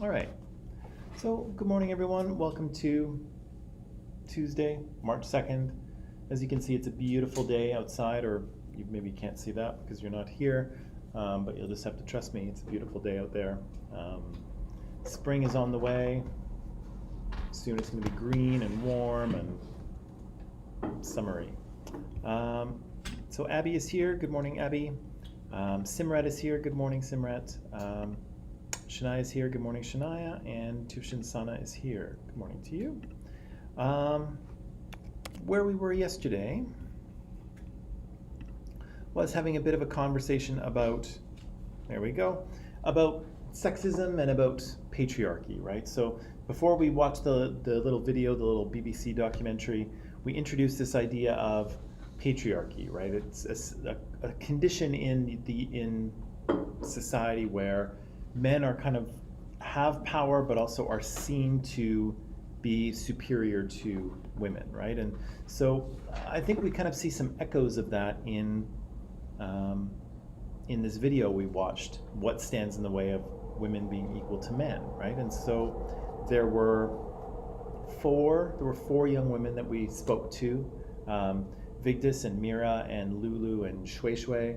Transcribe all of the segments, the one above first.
All right. So, good morning, everyone. Welcome to Tuesday, March 2nd. As you can see, it's a beautiful day outside, or you maybe can't see that because you're not here, but you'll just have to trust me. It's a beautiful day out there. Spring is on the way. Soon it's going to be green and warm and summery. So Abby is here. Good morning, Abby. Simrat is here. Good morning, Simrat. Shania is here. Good morning, Shania. And Tushin Sana is here. Good morning to you. Where we were yesterday was having a bit of a conversation about, there we go, about sexism and about patriarchy, right? So before we watched the little video, the little BBC documentary, we introduced this idea of patriarchy, right? It's a condition in society where men are kind of have power, but also are seen to be superior to women, right? And so I think we kind of see some echoes of that in this video we watched, what stands in the way of women being equal to men, right? And so there were four young women that we spoke to, Vigdis and Mira and Lulu and Shui Shui,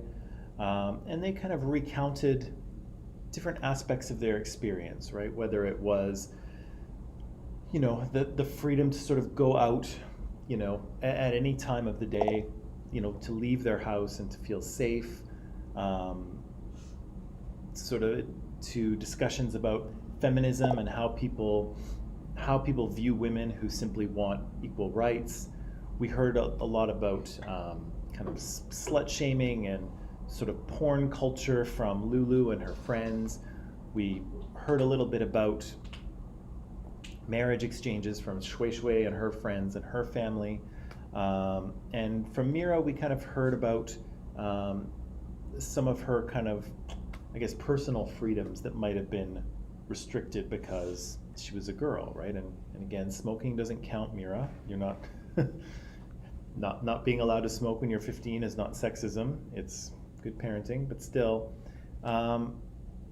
and they kind of recounted different aspects of their experience, right? Whether it was, the freedom to sort of go out, at any time of the day, to leave their house and to feel safe, sort of to discussions about feminism and how people view women who simply want equal rights. We heard a lot about kind of slut shaming and sort of porn culture from Lulu and her friends. We heard a little bit about marriage exchanges from Shui Shui and her friends and her family. And from Mira, we kind of heard about some of her kind of, I guess, personal freedoms that might have been restricted because she was a girl, right? And again, smoking doesn't count, Mira. You're not, not being allowed to smoke when you're 15 is not sexism. It's good parenting, but still, all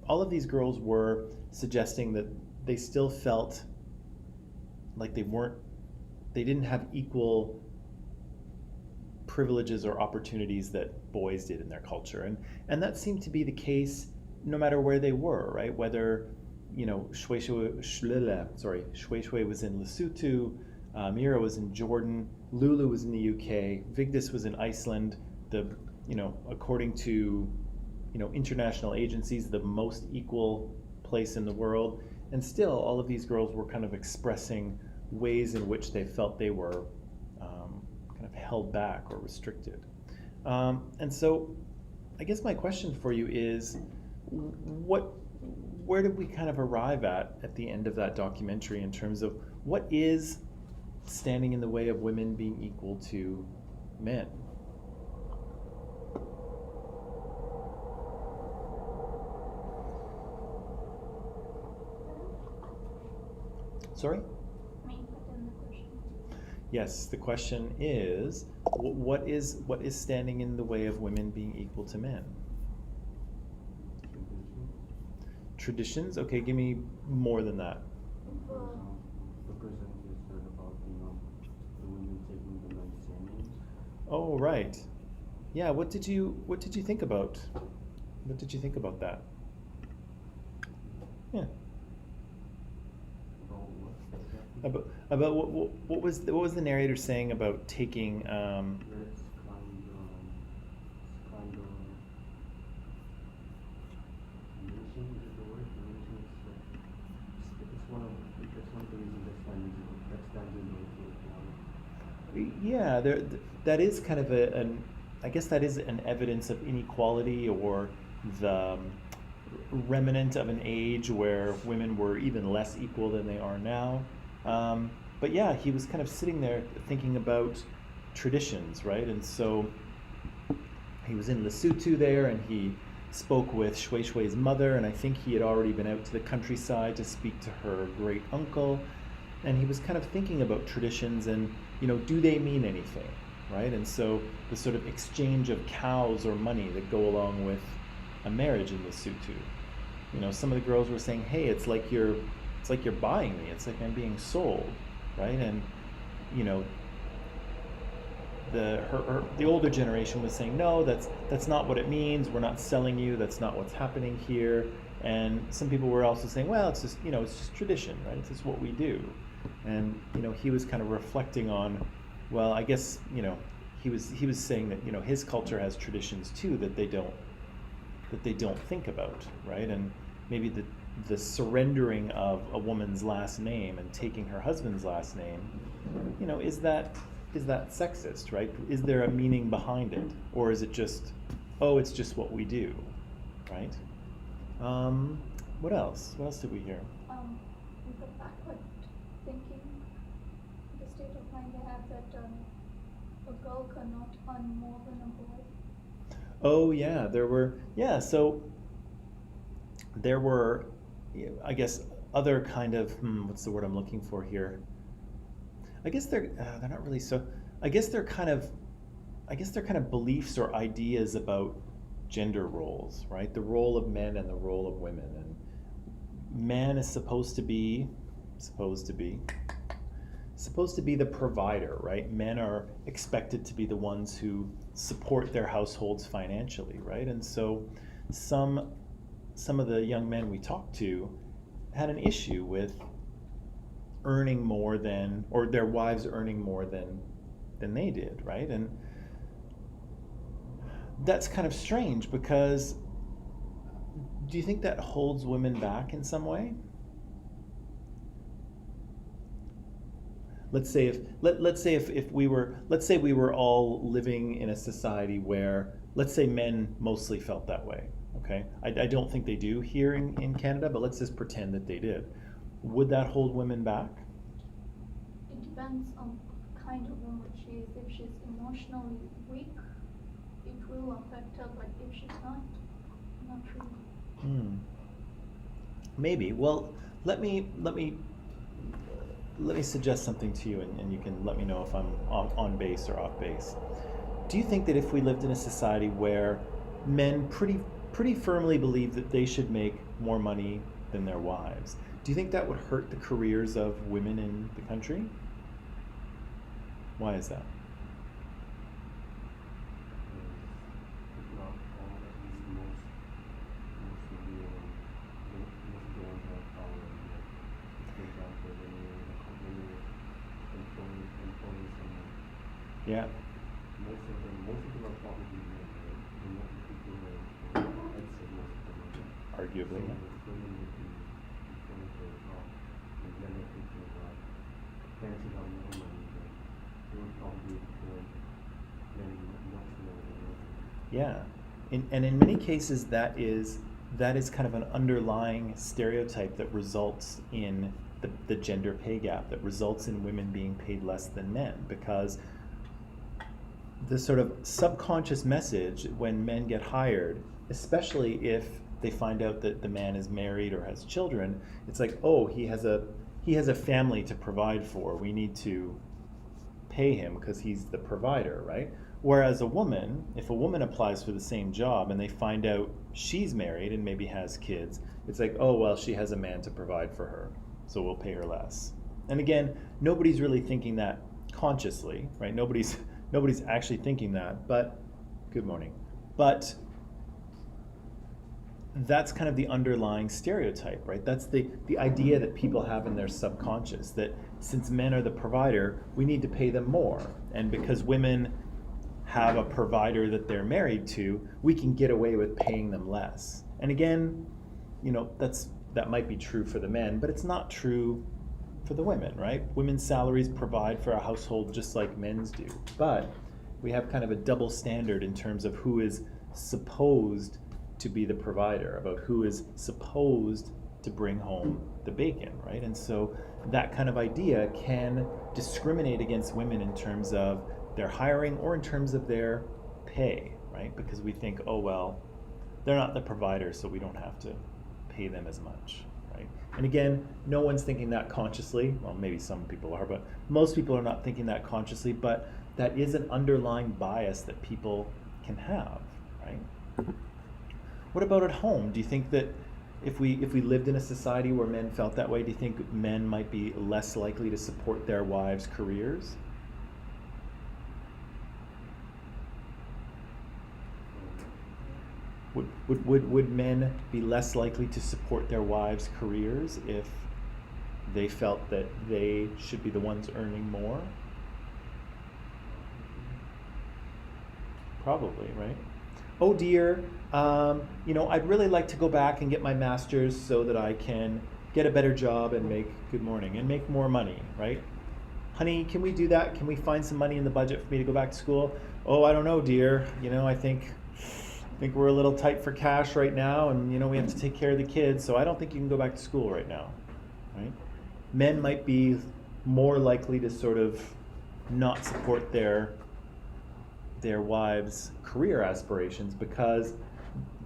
of these girls were suggesting that they still felt like they didn't have equal privileges or opportunities that boys did in their culture, and that seemed to be the case no matter where they were, right? Whether Shui Shui was in Lesotho, Mira was in Jordan, Lulu was in the UK, Vigdis was in Iceland. According to international agencies, the most equal place in the world, and still all of these girls were kind of expressing ways in which they felt they were kind of held back or restricted. And so I guess my question for you is, where did we kind of arrive at the end of that documentary in terms of what is standing in the way of women being equal to men? Sorry? Yes, the question is, what is standing in the way of women being equal to men? Traditions? Okay, give me more than that. The presentation about the women taking the men's standing. Oh, right. Yeah. What did you think about? What did you think about that? Yeah. About what was the narrator saying about taking? It's one of the reasons that stands in the way. Yeah, that is kind of I guess that is an evidence of inequality, or the remnant of an age where women were even less equal than they are now. But yeah, he was kind of sitting there thinking about traditions, right? And so he was in Lesotho there, and he spoke with Shui Shui's mother, and I think he had already been out to the countryside to speak to her great uncle, and he was kind of thinking about traditions and, do they mean anything, right? And so the sort of exchange of cows or money that go along with a marriage in Lesotho. you know, some of the girls were saying, hey, it's like you're buying me, it's like I'm being sold, right? And you know, the older generation was saying, no, that's not what it means, we're not selling you, that's not what's happening here. And some people were also saying, well, it's just, you know, it's just tradition, right? It's just what we do. And you know, he was kind of reflecting on, well, I guess, you know, he was saying that, you know, his culture has traditions too that they don't think about, right? And maybe the surrendering of a woman's last name and taking her husband's last name, you know, is that sexist, right? Is there a meaning behind it, or is it just, oh, it's just what we do, right? What else? What else did we hear? The backward thinking, the state of mind they have that a girl cannot earn more than a boy. Oh yeah, so there were, I guess, other kind of, what's the word I'm looking for here? I guess they're not really so, I guess they're kind of beliefs or ideas about gender roles, right? The role of men and the role of women. And man is supposed to be the provider, right? Men are expected to be the ones who support their households financially, right? And so some of the young men we talked to had an issue with earning more than, or their wives earning more than they did, right? And that's kind of strange, because do you think that holds women back in some way? Let's say if we were all living in a society where, let's say, men mostly felt that way, okay? I don't think they do here in Canada, but let's just pretend that they did. Would that hold women back? It depends on the kind of woman she is. If she's emotionally weak, it will affect her, but if she's not really. Maybe. Well, let me suggest something to you, and you can let me know if I'm on base or off base. Do you think that if we lived in a society where men pretty firmly believe that they should make more money than their wives, do you think that would hurt the careers of women in the country? Why is that? Yeah. Most of them are probably men, right? And not the people who are, I'd say most of them are men. Arguably, So yeah. the women would be trying to and then they're thinking about fancy how more money, but they would probably afford men much more than women. Yeah. And in many cases that is kind of an underlying stereotype that results in the gender pay gap, that results in women being paid less than men, because the sort of subconscious message when men get hired, especially if they find out that the man is married or has children, it's like, oh, he has a family to provide for. We need to pay him because he's the provider, right? Whereas a woman, if a woman applies for the same job and they find out she's married and maybe has kids, it's like, oh, well, she has a man to provide for her, so we'll pay her less. And again, nobody's really thinking that consciously, right? Nobody's actually thinking that, but good morning. But that's kind of the underlying stereotype, right? That's the idea that people have in their subconscious, that since men are the provider, we need to pay them more. And because women have a provider that they're married to, we can get away with paying them less. And again, you know, that might be true for the men, but it's not true for the women, right? Women's salaries provide for a household just like men's do. But we have kind of a double standard in terms of who is supposed to be the provider, about who is supposed to bring home the bacon, right? And so that kind of idea can discriminate against women in terms of their hiring or in terms of their pay, right? Because we think, oh, well, they're not the provider, so we don't have to pay them as much, right? And again, no one's thinking that consciously. Well, maybe some people are, but most people are not thinking that consciously, but that is an underlying bias that people can have, right? What about at home? Do you think that if we lived in a society where men felt that way, do you think men might be less likely to support their wives' careers? Would men be less likely to support their wives' careers if they felt that they should be the ones earning more? Probably, right? Oh dear, I'd really like to go back and get my master's so that I can get a better job and make more money, right? Honey, can we do that? Can we find some money in the budget for me to go back to school? Oh, I don't know, dear. I think we're a little tight for cash right now, and we have to take care of the kids, so I don't think you can go back to school right now, right? Men might be more likely to sort of not support their wives' career aspirations because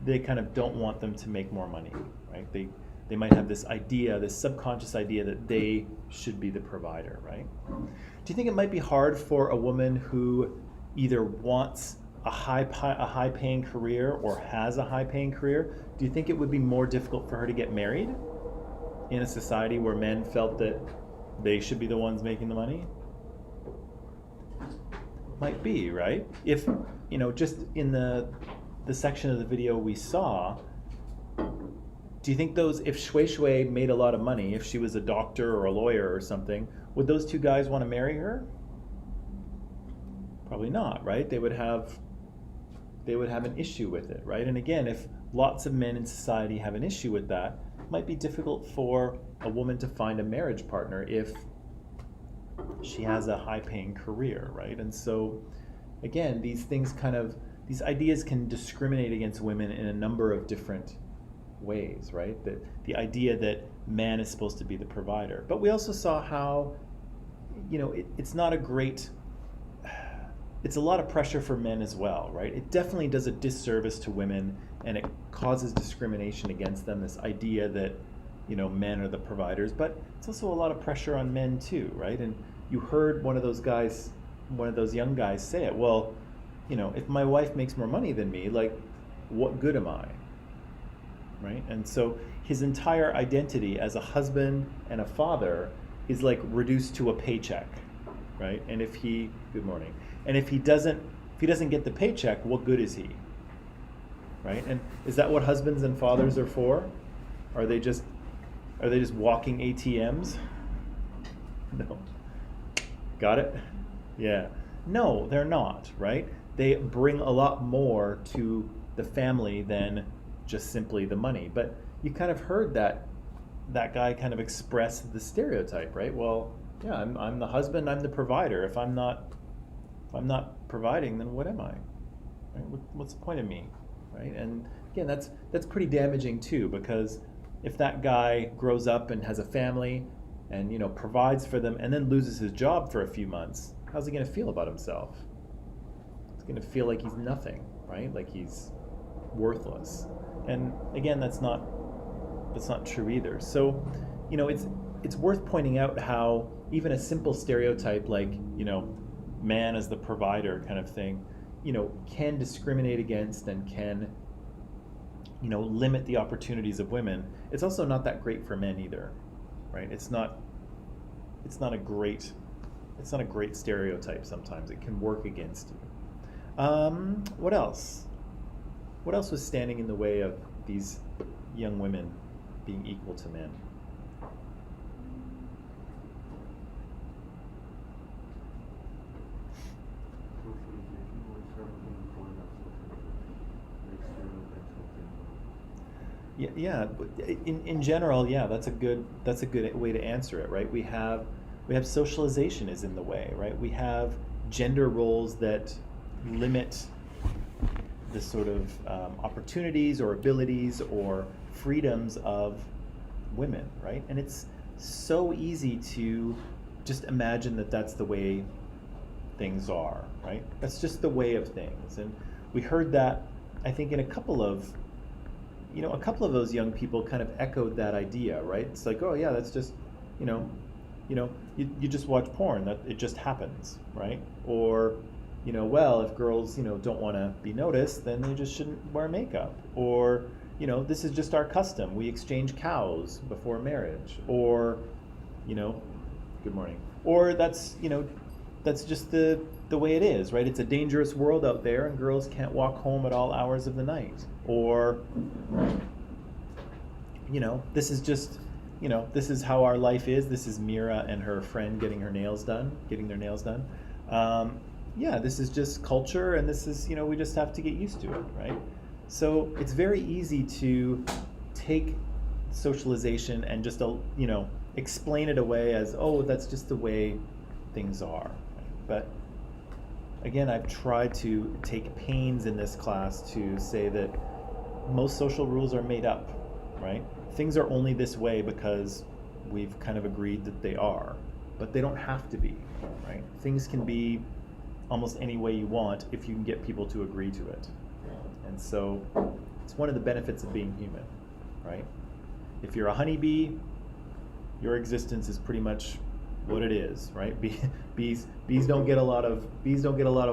they kind of don't want them to make more money, right? They might have this idea, this subconscious idea that they should be the provider, right? Do you think it might be hard for a woman who either wants a high-paying career or has a high-paying career? Do you think it would be more difficult for her to get married in a society where men felt that they should be the ones making the money? Might be, right? If, just in the section of the video we saw, do you think if Shui Shui made a lot of money, if she was a doctor or a lawyer or something, would those two guys want to marry her? Probably not, right? They would have an issue with it, right? And again, if lots of men in society have an issue with that, it might be difficult for a woman to find a marriage partner if she has a high-paying career, right? And so, again, these ideas can discriminate against women in a number of different ways, right? The idea that man is supposed to be the provider. But we also saw how, it's not a great, it's a lot of pressure for men as well, right? It definitely does a disservice to women, and it causes discrimination against them, this idea that, men are the providers, but it's also a lot of pressure on men too, right? And you heard one of those young guys say it, well, if my wife makes more money than me, like, what good am I? Right? And so his entire identity as a husband and a father is like reduced to a paycheck, right? And if he doesn't get the paycheck, what good is he? Right? And is that what husbands and fathers are for? Are they just walking ATMs? No. Got it? Yeah. No, they're not, right? They bring a lot more to the family than just simply the money. But you kind of heard that guy kind of express the stereotype, right? Well, yeah, I'm the husband, I'm the provider. If I'm not providing, then what am I? Right? What's the point of me? Right? And again, that's pretty damaging too, because if that guy grows up and has a family and provides for them and then loses his job for a few months, how's he going to feel about himself? He's going to feel like he's nothing, right? Like he's worthless. And again, that's not true either. So, it's worth pointing out how even a simple stereotype like, man as the provider kind of thing, can discriminate against and can, limit the opportunities of women. It's also not that great for men either, right? It's not a great stereotype sometimes. It can work against you. What else? What else was standing in the way of these young women being equal to men? Yeah. In general, yeah, that's a good way to answer it, right? We have socialization is in the way, right? We have gender roles that limit the sort of opportunities or abilities or freedoms of women, right? And it's so easy to just imagine that that's the way things are, right? That's just the way of things. And we heard that, I think, in a couple of those young people kind of echoed that idea, right? It's like, oh yeah, that's just, you just watch porn, that it just happens, right? Or, well, if girls, don't want to be noticed, then they just shouldn't wear makeup. Or, this is just our custom. We exchange cows before marriage, or, good morning. Or that's just the way it is, right? It's a dangerous world out there, and girls can't walk home at all hours of the night. Or, this is just, this is how our life is. This is Mira and her friend getting their nails done. This is just culture, and this is, we just have to get used to it, right? So it's very easy to take socialization and just, explain it away as, oh, that's just the way things are. But again, I've tried to take pains in this class to say that most social rules are made up, right? Things are only this way because we've kind of agreed that they are, but they don't have to be, right? Things can be almost any way you want if you can get people to agree to it. And so it's one of the benefits of being human, right? If you're a honeybee, your existence is pretty much what it is, right? Bees don't get a lot of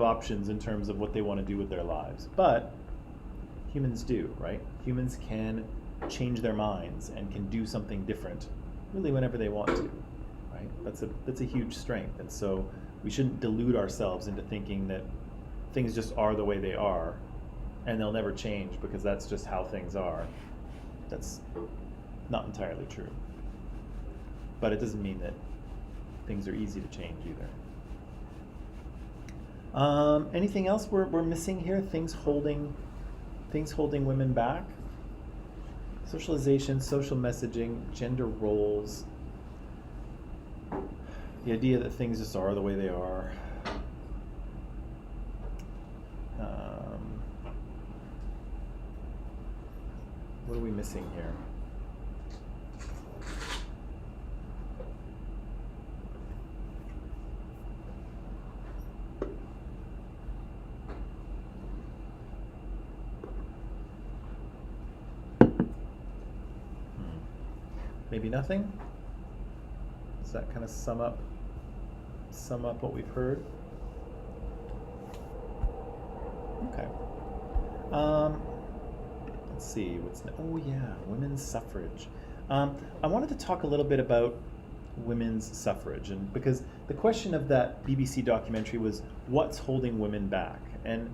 options in terms of what they want to do with their lives, but humans do, right? Humans can change their minds and can do something different really whenever they want to, right? That's a huge strength. And so we shouldn't delude ourselves into thinking that things just are the way they are and they'll never change because that's just how things are. That's not entirely true. But it doesn't mean that things are easy to change either. Anything else we're missing here? Things holding women back? Socialization, social messaging, gender roles, the idea that things just are the way they are. What are we missing here? Maybe nothing? Does that kind of sum up what we've heard? Okay. Let's see, oh yeah, women's suffrage. I wanted to talk a little bit about women's suffrage, and because the question of that BBC documentary was, what's holding women back? And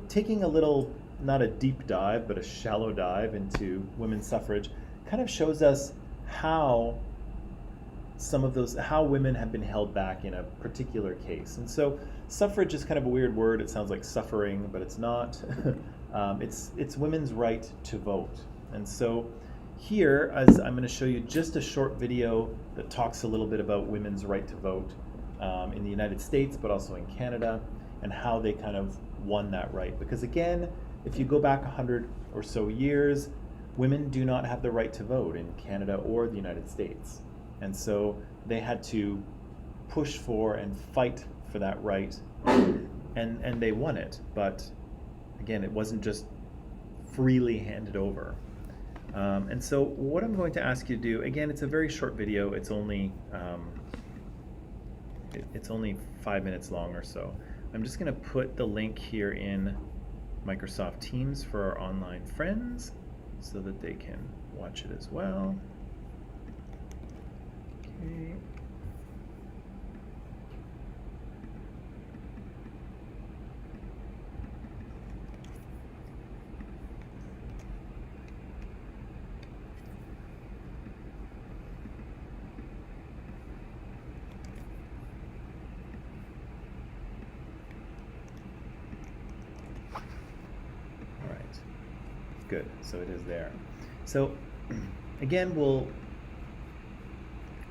taking a little, not a deep dive, but a shallow dive into women's suffrage kind of shows us how women have been held back in a particular case. And so suffrage is kind of a weird word. It sounds like suffering, but it's not. It's women's right to vote. And so here, as I'm going to show you just a short video that talks a little bit about women's right to vote in the United States, but also in Canada, and how they kind of won that right. Because again, if you go back 100 or so years, women do not have the right to vote in Canada or the United States. And so they had to push for and fight for that right, and they won it. But again, it wasn't just freely handed over. And so what I'm going to ask you to do, again, it's a very short video. It's only 5 minutes long or so. I'm just going to put the link here in Microsoft Teams for our online friends so that they can watch it as well. Okay. Good, so it is there. So again, we'll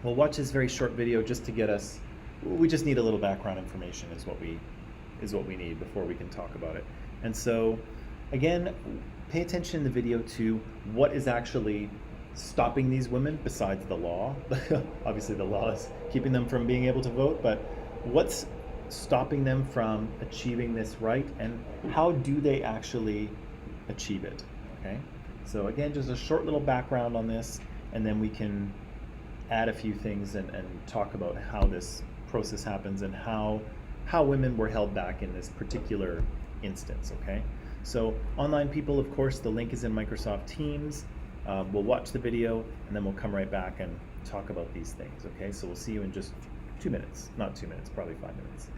watch this very short video just to get us, we just need a little background information is what we need before we can talk about it. And so again, pay attention in the video to what is actually stopping these women besides the law. Obviously the law is keeping them from being able to vote, but what's stopping them from achieving this right, and how do they actually achieve it? Okay, so again, just a short little background on this, and then we can add a few things and talk about how this process happens and how women were held back in this particular instance, okay? So online people, of course, the link is in Microsoft Teams. We'll watch the video and then we'll come right back and talk about these things, okay? So we'll see you in just 2 minutes, not 2 minutes, probably 5 minutes.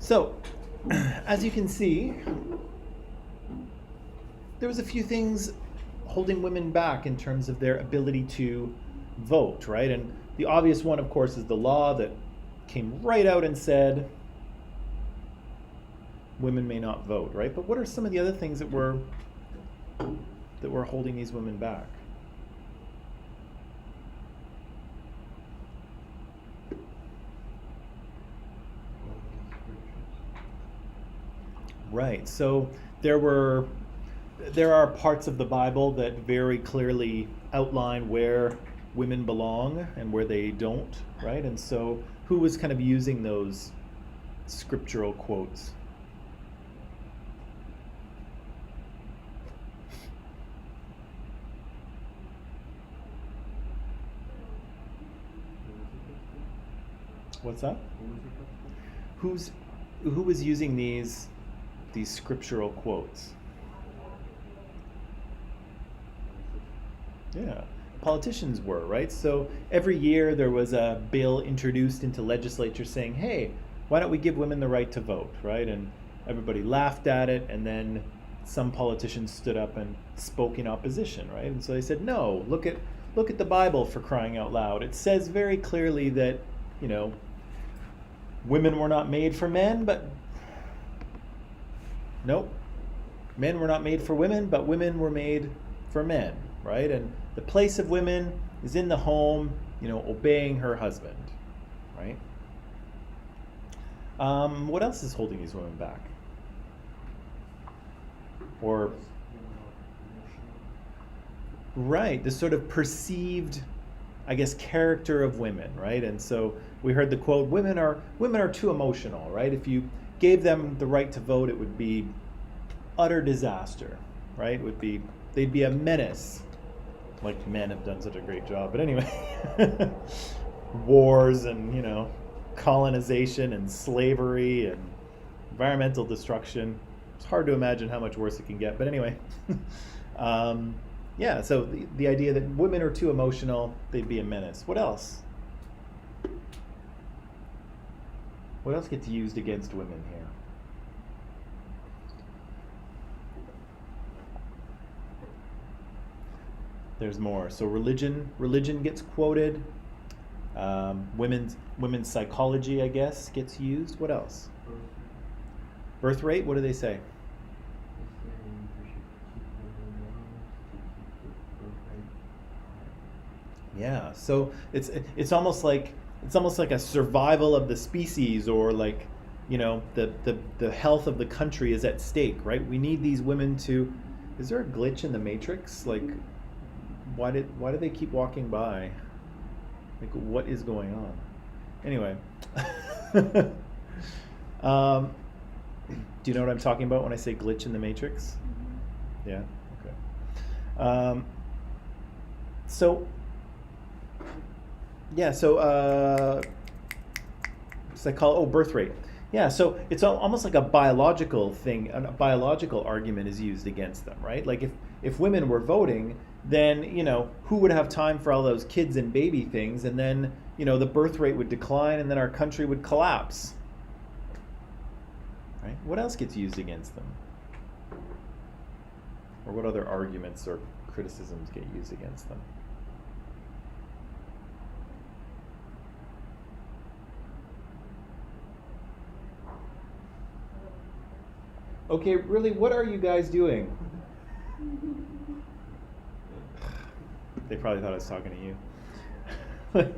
So, as you can see, there was a few things holding women back in terms of their ability to vote, right? And the obvious one, of course, is the law that came right out and said women may not vote, right? But what are some of the other things that were holding these women back? Right. So there are parts of the Bible that very clearly outline where women belong and where they don't, right? And so who was kind of using those scriptural quotes? What's that? Who was using these scriptural quotes? Yeah, politicians were, right? So every year there was a bill introduced into legislature saying, hey, why don't we give women the right to vote, right? And everybody laughed at it, and then some politicians stood up and spoke in opposition, right? And so they said, no, look at the Bible, for crying out loud. It says very clearly that, women were not made for men, but nope. Men were not made for women, but women were made for men, right? And the place of women is in the home, obeying her husband, right? What else is holding these women back? Or, right, the sort of perceived, I guess, character of women, right? And so we heard the quote, women are too emotional, right? If you gave them the right to vote, it would be utter disaster, right? They'd be a menace. Like men have done such a great job. But anyway, wars and, colonization and slavery and environmental destruction. It's hard to imagine how much worse it can get. But anyway, yeah, so the idea that women are too emotional, they'd be a menace. What else? What else gets used against women here? There's more. So religion gets quoted. Women's psychology, I guess, gets used. What else? Birth rate. What do they say? Yeah. So it's almost like a survival of the species, or like, the health of the country is at stake, right? We need these women to. Is there a glitch in the Matrix? Like, why do they keep walking by? Like, what is going on? Anyway, do you know what I'm talking about when I say glitch in the Matrix? Yeah. Okay. Birth rate. Yeah, so it's almost like a biological thing. A biological argument is used against them, right? Like if women were voting, then who would have time for all those kids and baby things, and then the birth rate would decline, and then our country would collapse. Right? What else gets used against them? Or what other arguments or criticisms get used against them? Okay, really, what are you guys doing? They probably thought I was talking to you.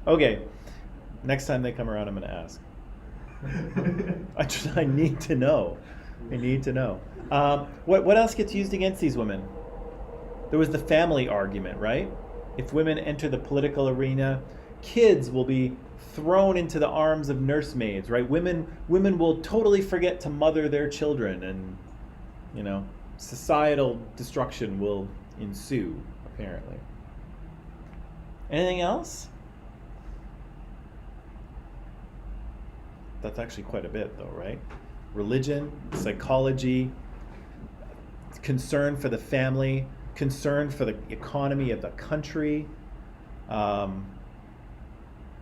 Okay, next time they come around, I'm going to ask. I need to know. I need to know. What else gets used against these women? There was the family argument, right? If women enter the political arena, kids will be thrown into the arms of nursemaids, right? Women will totally forget to mother their children, and societal destruction will ensue, apparently. Anything else? That's actually quite a bit, though, right? Religion, psychology, concern for the family, concern for the economy of the country.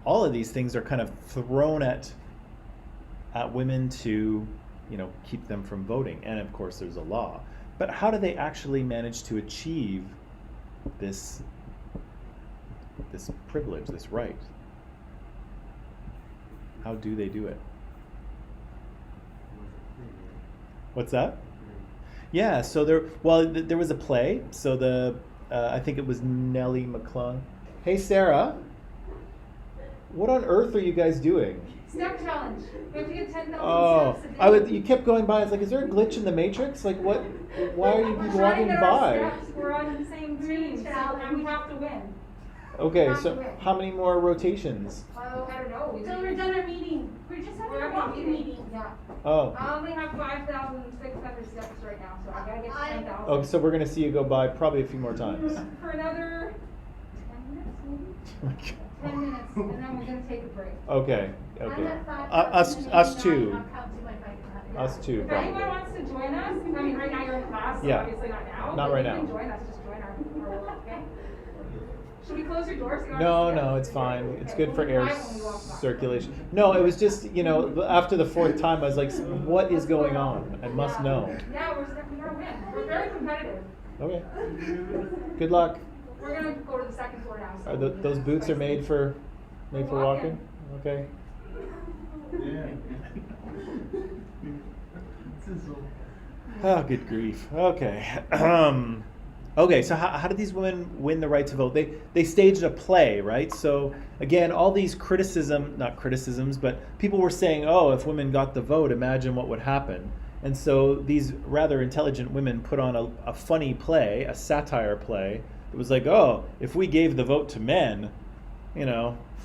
All of these things are kind of thrown at at women to, keep them from voting. And of course, there's a law. But how do they actually manage to achieve this privilege, this right? How do they do it? What's that? Yeah, so there was a play. So I think it was Nellie McClung. Hey, Sarah, what on earth are you guys doing? Step challenge. We have to get 10,000 Oh, steps a day. you kept going by. I was like, is there a glitch in the matrix? Like, what? Why are you We're people trying to walking get our by? steps. We're on the same team, so, and we have to win. Okay, so how many more rotations? Oh, I don't know. So we're done our meeting. We're just having a walking meeting. Yeah. Oh, I only have 5,600 steps right now, so I gotta get to 10,000. oh, so we're gonna see you go by probably a few more times. For another 10 minutes, maybe? 10 minutes, and then we're gonna take a break. Okay, I'm okay. at 5,000 Us and two. I'm counting my bike. Us two, If anyone probably. wants to join us, I mean, right now you're in class, so Yeah. obviously not now. Not but right you now. can join us, just join our okay? Should we close your doors? You don't No, have to no, stay? it's fine. It's Okay, good for we'll be air quiet when we walk by. circulation. No, it was just, after the fourth time, I was like, what is going on? I must know. Yeah, we're gonna win. We're very competitive. Okay. Good luck. We're gonna go to the second floor now. So Those boots are made for walking? Okay. Oh, good grief. Okay. Okay, so how did these women win the right to vote? They staged a play, right? So again, all these not criticisms, but people were saying, oh, if women got the vote, imagine what would happen. And so these rather intelligent women put on a funny play, a satire play. It was like, oh, if we gave the vote to men,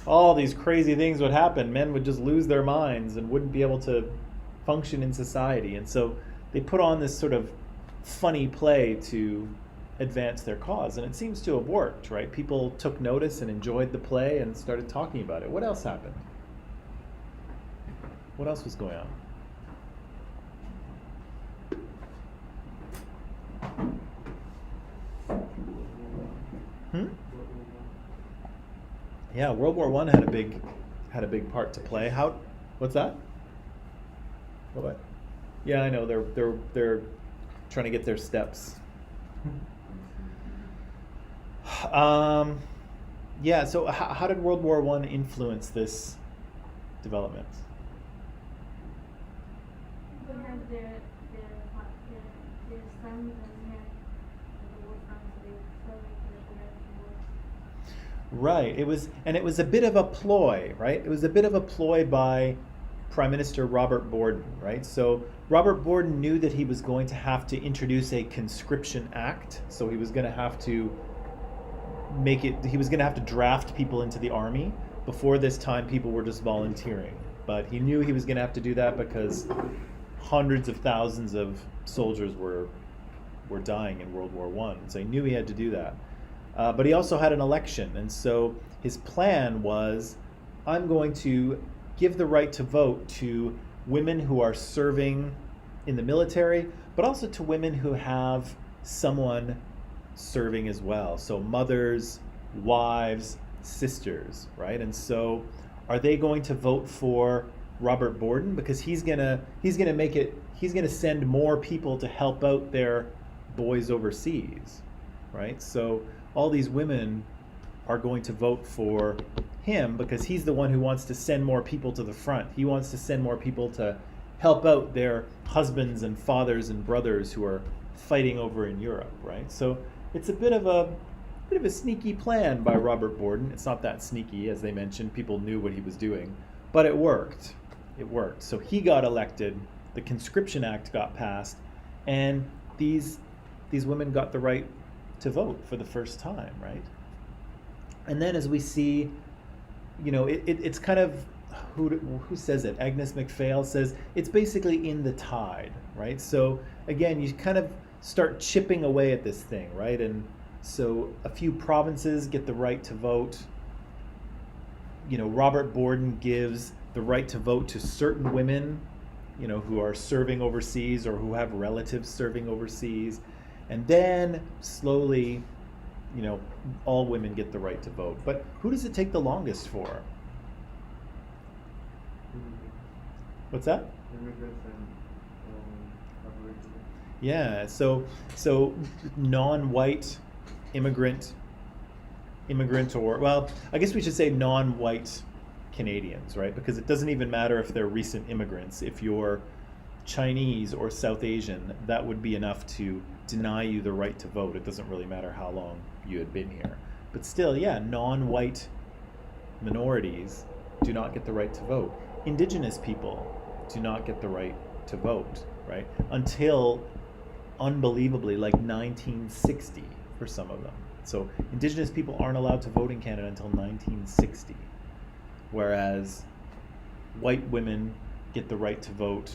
all these crazy things would happen. Men would just lose their minds and wouldn't be able to function in society. And so they put on this sort of funny play to advance their cause, and it seems to have worked, right? People took notice and enjoyed the play and started talking about it. What else happened? What else was going on? Yeah, World War I had a big part to play. What's that? What? Yeah, I know they're trying to get their steps. Yeah, so how did World War I influence this development? We have their sons and men, the war sons, they celebrate their war. Right. It was a bit of a ploy, right? It was a bit of a ploy by Prime Minister Robert Borden, right? So Robert Borden knew that he was going to have to introduce a conscription act. So he was going to have to he was going to have to draft people into the army. Before this time, people were just volunteering. But he knew he was going to have to do that because hundreds of thousands of soldiers were dying in World War I. So he knew he had to do that. But he also had an election. And so his plan was, I'm going to give the right to vote to women who are serving in the military, but also to women who have someone serving as well. So mothers, wives, sisters, right? And so are they going to vote for Robert Borden? Because he's gonna send more people to help out their boys overseas, right? So all these women are going to vote for him because he's the one who wants to send more people to the front. He wants to send more people to help out their husbands and fathers and brothers who are fighting over in Europe, right? So it's a bit of a sneaky plan by Robert Borden. It's not that sneaky, as they mentioned. People knew what he was doing, but it worked. It worked. So he got elected. The Conscription Act got passed, and these women got the right to vote for the first time, right? And then as we see, it's kind of, who says it? Agnes MacPhail says it's basically in the tide, right? So again, you kind of start chipping away at this thing, right? And so a few provinces get the right to vote. Robert Borden gives the right to vote to certain women, who are serving overseas or who have relatives serving overseas. And then slowly, all women get the right to vote. But who does it take the longest for? What's that? Immigrants and Aboriginals. Yeah, so non-white immigrant, or, well, I guess we should say non-white Canadians, right? Because it doesn't even matter if they're recent immigrants. If you're Chinese or South Asian, that would be enough to deny you the right to vote. It doesn't really matter how long you had been here. But still, yeah, non-white minorities do not get the right to vote. Indigenous people do not get the right to vote, right? Until, unbelievably, like 1960 for some of them. So Indigenous people aren't allowed to vote in Canada until 1960, whereas white women get the right to vote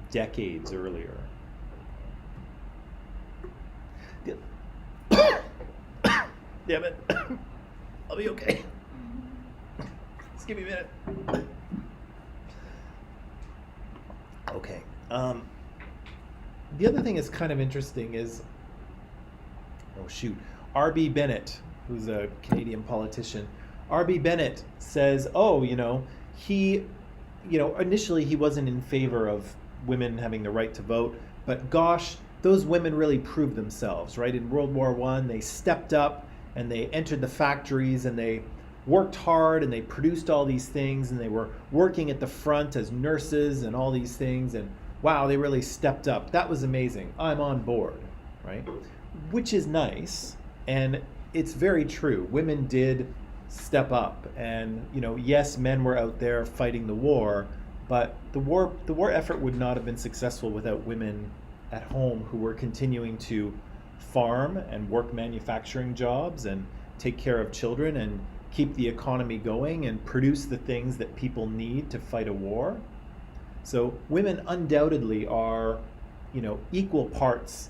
decades earlier. Damn it. I'll be okay. Just give me a minute. Okay. The other thing that's kind of interesting is, oh shoot, R.B. Bennett, who's a Canadian politician. R.B. Bennett says, oh, initially he wasn't in favor of women having the right to vote, but gosh, those women really proved themselves, right? In World War I, they stepped up and they entered the factories and they worked hard and they produced all these things and they were working at the front as nurses and all these things, and wow, they really stepped up. That was amazing. I'm on board, right? Which is nice, and it's very true. Women did step up, and yes, men were out there fighting the war, but the war effort would not have been successful without women at home who were continuing to farm and work manufacturing jobs and take care of children and keep the economy going and produce the things that people need to fight a war. So women undoubtedly are, equal parts,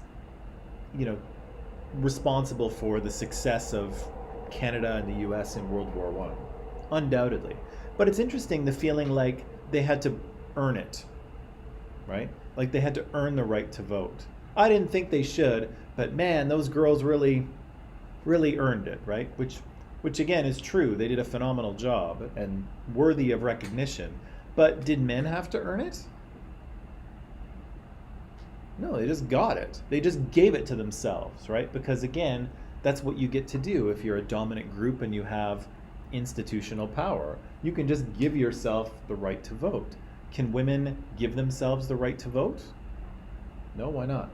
responsible for the success of Canada and the US in World War I. Undoubtedly. But it's interesting, the feeling like they had to earn it, right? Like they had to earn the right to vote. I didn't think they should, but man, those girls really, really earned it, right? Which again is true. They did a phenomenal job and worthy of recognition. But did men have to earn it? No, they just got it. They just gave it to themselves, right? Because again, that's what you get to do if you're a dominant group and you have institutional power. You can just give yourself the right to vote. Can women give themselves the right to vote? No, why not?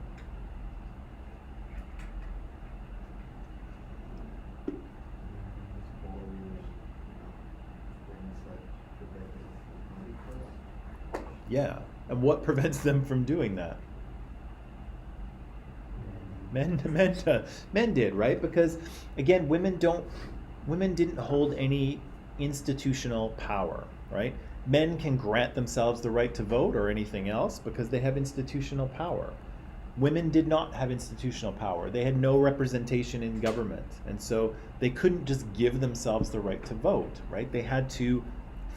Yeah, and what prevents them from doing that? Men did, right? Because again, women didn't hold any institutional power, right? Men can grant themselves the right to vote or anything else because they have institutional power. Women did not have institutional power. They had no representation in government, and so they couldn't just give themselves the right to vote, right? They had to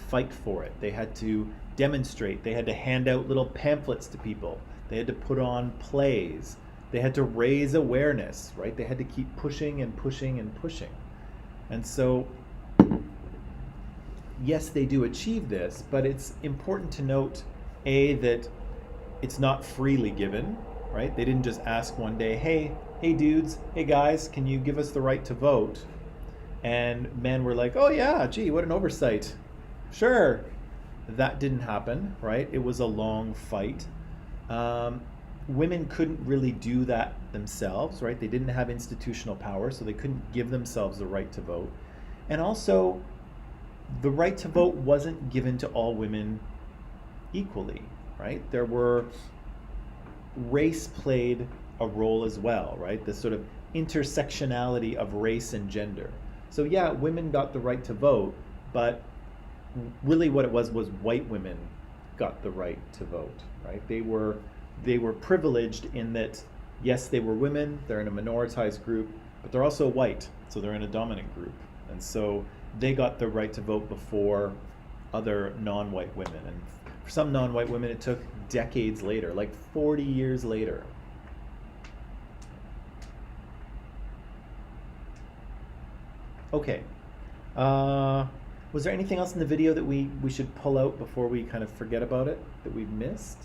fight for it. They had to demonstrate. They had to hand out little pamphlets to people. They had to put on plays. They had to raise awareness, right? They had to keep pushing and pushing and pushing. And so, yes, they do achieve this, but it's important to note, A, that it's not freely given, right? They didn't just ask one day, hey dudes, hey guys, can you give us the right to vote? And men were like, oh yeah, gee, what an oversight. Sure. That didn't happen, right? It was a long fight. Women couldn't really do that themselves, right? They didn't have institutional power, so they couldn't give themselves the right to vote. And also, the right to vote wasn't given to all women equally, right? Race played a role as well, right? This sort of intersectionality of race and gender. So yeah, women got the right to vote, but really what it was white women got the right to vote, right? They were privileged in that, yes, they were women, they're in a minoritized group, but they're also white, so they're in a dominant group. And so they got the right to vote before other non-white women. And for some non-white women, it took decades later, like 40 years later. Okay. Was there anything else in the video that we should pull out before we kind of forget about it that we missed?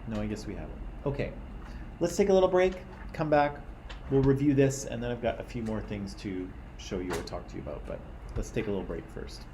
No, I guess we haven't. Okay, let's take a little break, come back, we'll review this, and then I've got a few more things to show you or talk to you about, but let's take a little break first.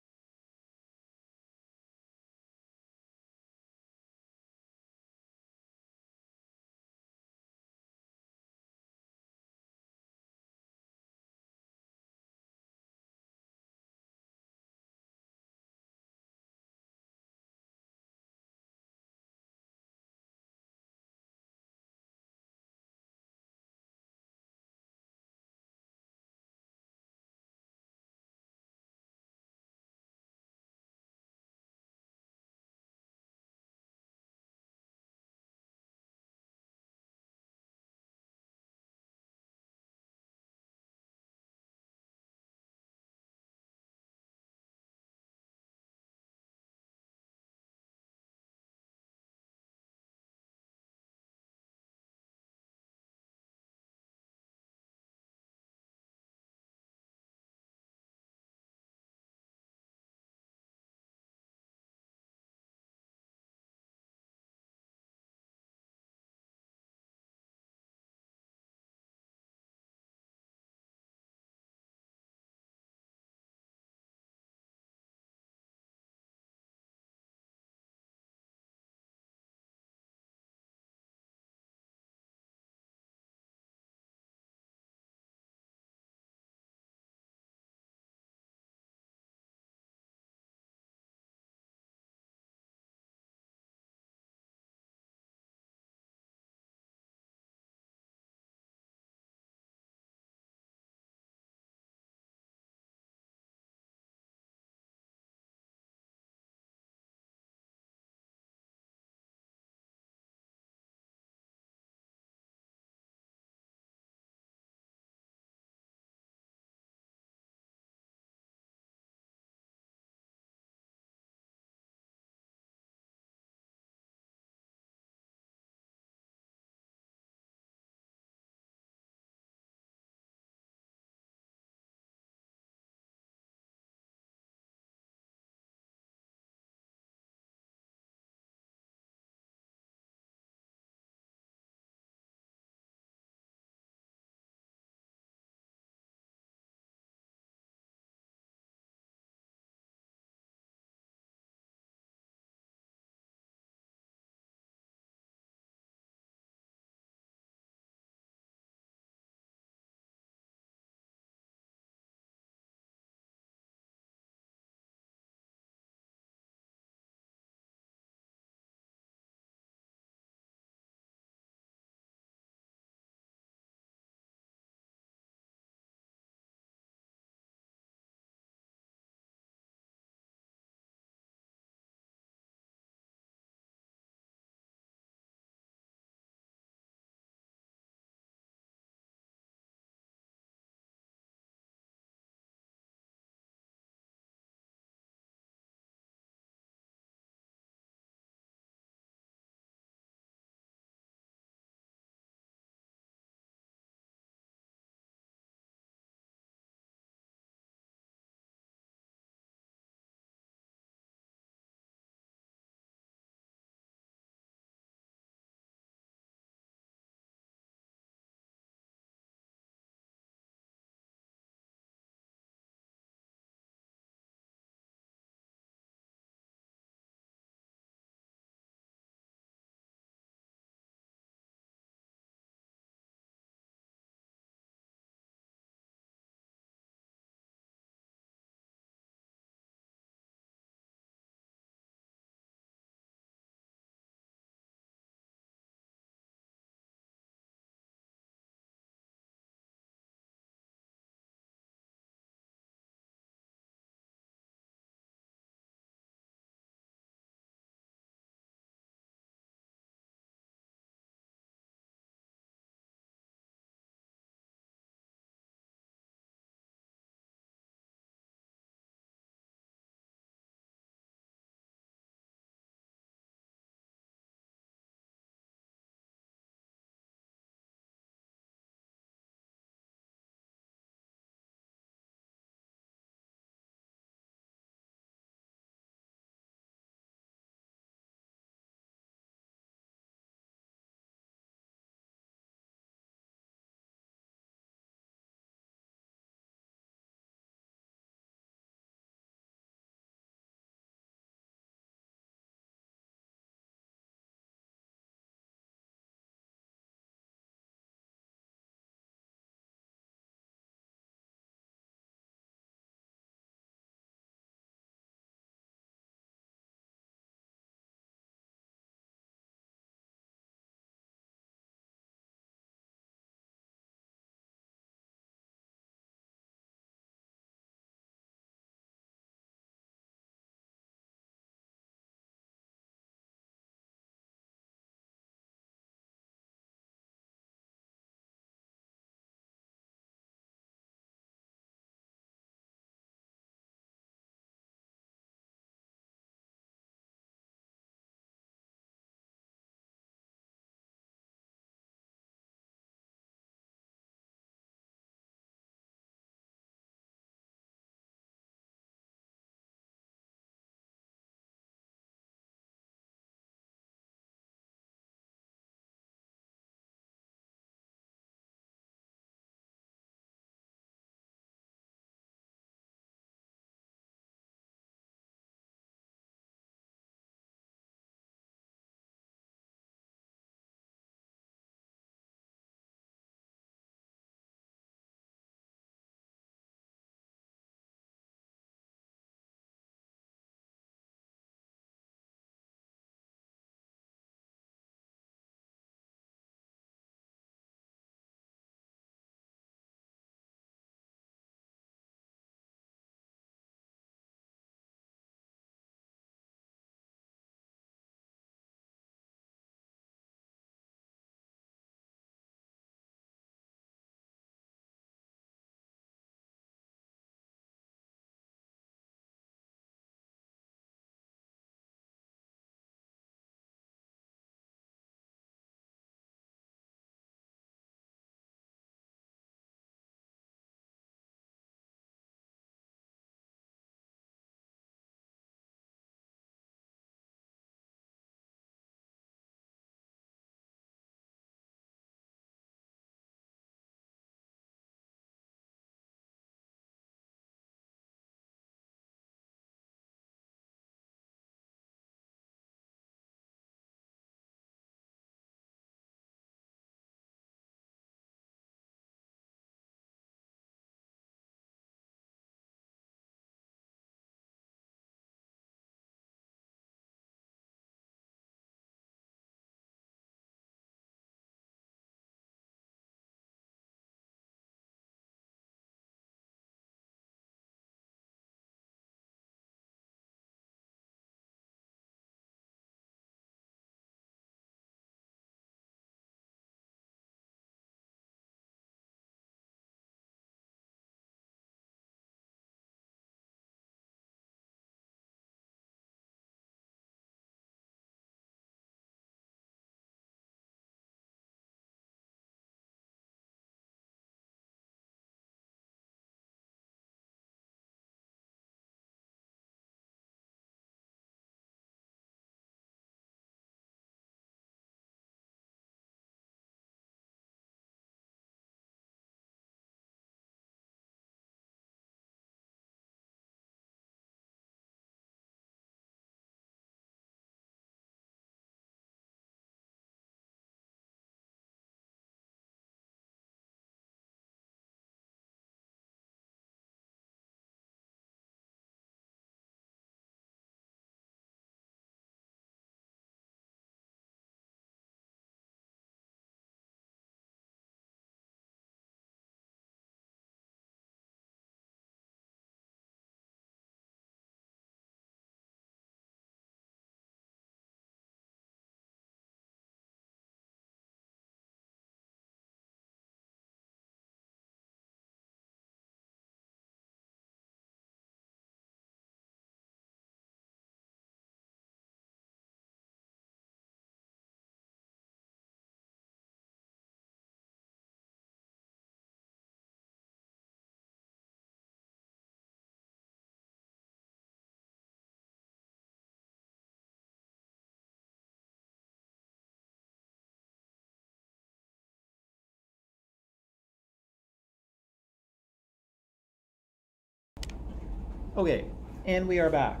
Okay, and we are back.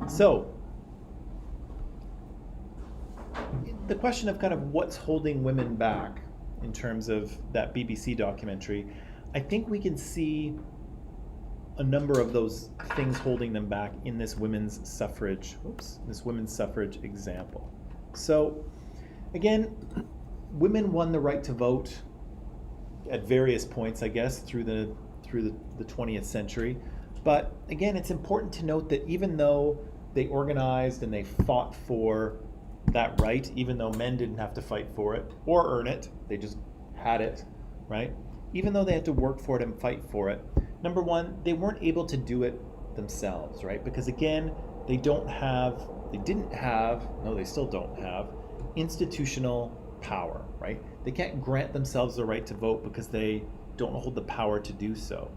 So, the question of kind of what's holding women back in terms of that BBC documentary, I think we can see a number of those things holding them back in this women's suffrage, example. So, again, women won the right to vote at various points, I guess, through the 20th century. But again, it's important to note that even though they organized and they fought for that right, even though men didn't have to fight for it or earn it, they just had it, right? Even though they had to work for it and fight for it, number one, they weren't able to do it themselves, right? Because again, they still don't have institutional power, right? They can't grant themselves the right to vote because they don't hold the power to do so.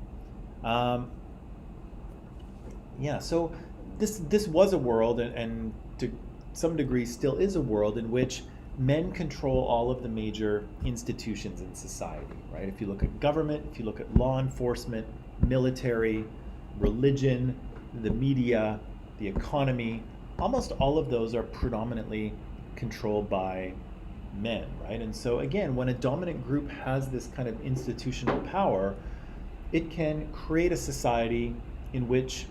So this was a world, and to some degree still is a world, in which men control all of the major institutions in society, right? If you look at government, if you look at law enforcement, military, religion, the media, the economy, almost all of those are predominantly controlled by men, right? And so again, when a dominant group has this kind of institutional power, it can create a society in which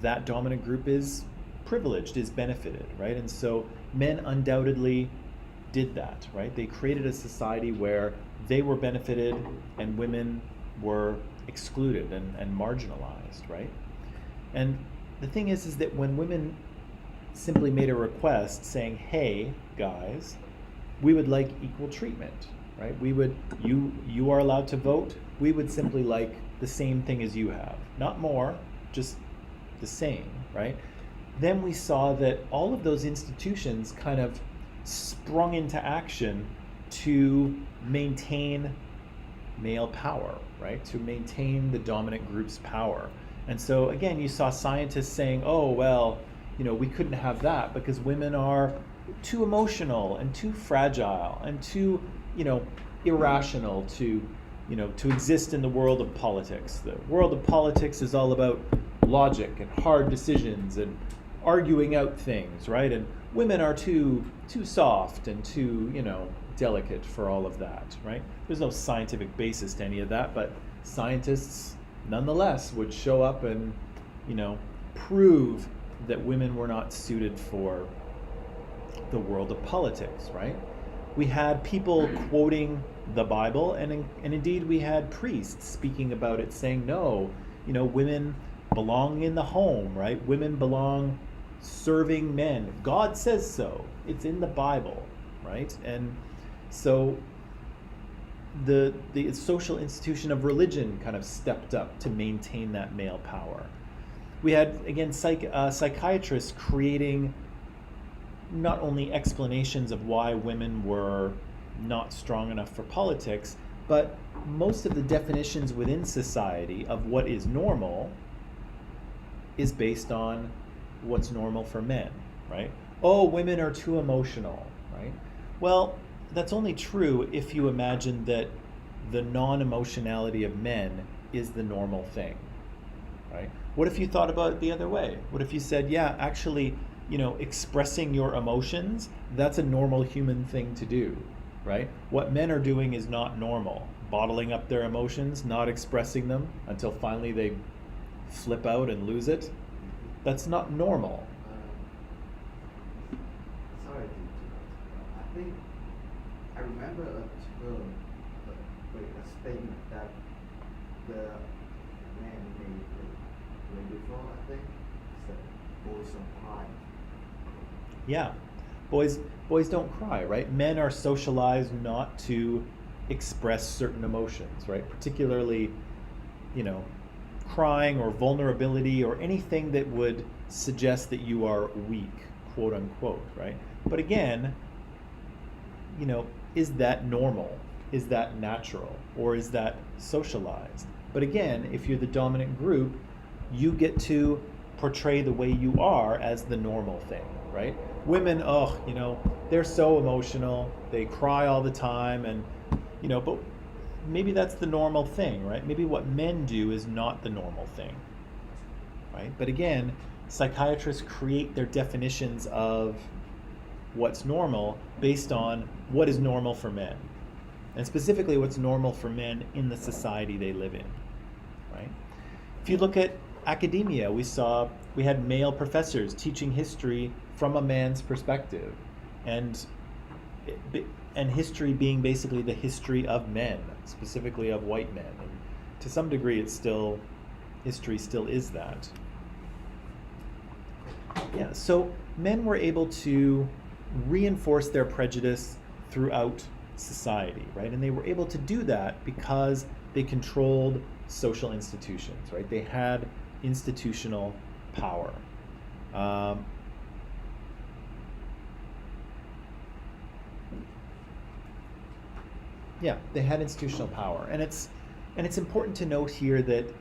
that dominant group is privileged, is benefited, right? And so men undoubtedly did that, right? They created a society where they were benefited and women were excluded and marginalized, right? And the thing is that when women simply made a request saying, hey, guys, we would like equal treatment, right? You are allowed to vote. We would simply like the same thing as you have. Not more, just the same, right? Then we saw that all of those institutions kind of sprung into action to maintain male power, right? To maintain the dominant group's power. And so again, you saw scientists saying, oh, well, we couldn't have that because women are too emotional and too fragile and too, irrational to exist in the world of politics. The world of politics is all about logic and hard decisions and arguing out things, right? And women are too soft and too, delicate for all of that, right? There's no scientific basis to any of that, but scientists nonetheless would show up and, prove that women were not suited for the world of politics, right? We had people quoting the Bible, and indeed we had priests speaking about it, saying, no, women belong in the home, right? Women belong serving men. God says so. It's in the Bible, right? And so the social institution of religion kind of stepped up to maintain that male power. We had, again, psychiatrists creating not only explanations of why women were not strong enough for politics, but most of the definitions within society of what is normal is based on what's normal for men, right? Oh, women are too emotional, right? Well, that's only true if you imagine that the non-emotionality of men is the normal thing, right? What if you thought about it the other way? What if you said, yeah, actually, expressing your emotions, that's a normal human thing to do, right? What men are doing is not normal. Bottling up their emotions, not expressing them until finally they flip out and lose it, that's not normal. Sorry to interrupt. I think I remember a term, a statement that the man made when before, I think, said boys don't cry. Yeah, boys don't cry, right? Men are socialized not to express certain emotions, right? Particularly, crying or vulnerability or anything that would suggest that you are weak, quote unquote, right? But again, is that normal? Is that natural? Or is that socialized? But again, if you're the dominant group, you get to portray the way you are as the normal thing, right? Women, they're so emotional, they cry all the time, and, but maybe that's the normal thing, right? Maybe what men do is not the normal thing, right? But again, psychiatrists create their definitions of what's normal based on what is normal for men, and specifically what's normal for men in the society they live in, right? If you look at academia, we had male professors teaching history from a man's perspective, and history being basically the history of men, specifically of white men, and to some degree history still is that. Yeah, so men were able to reinforce their prejudice throughout society, right? And they were able to do that because they controlled social institutions, right? They had institutional power. They had institutional power, and it's important to note here that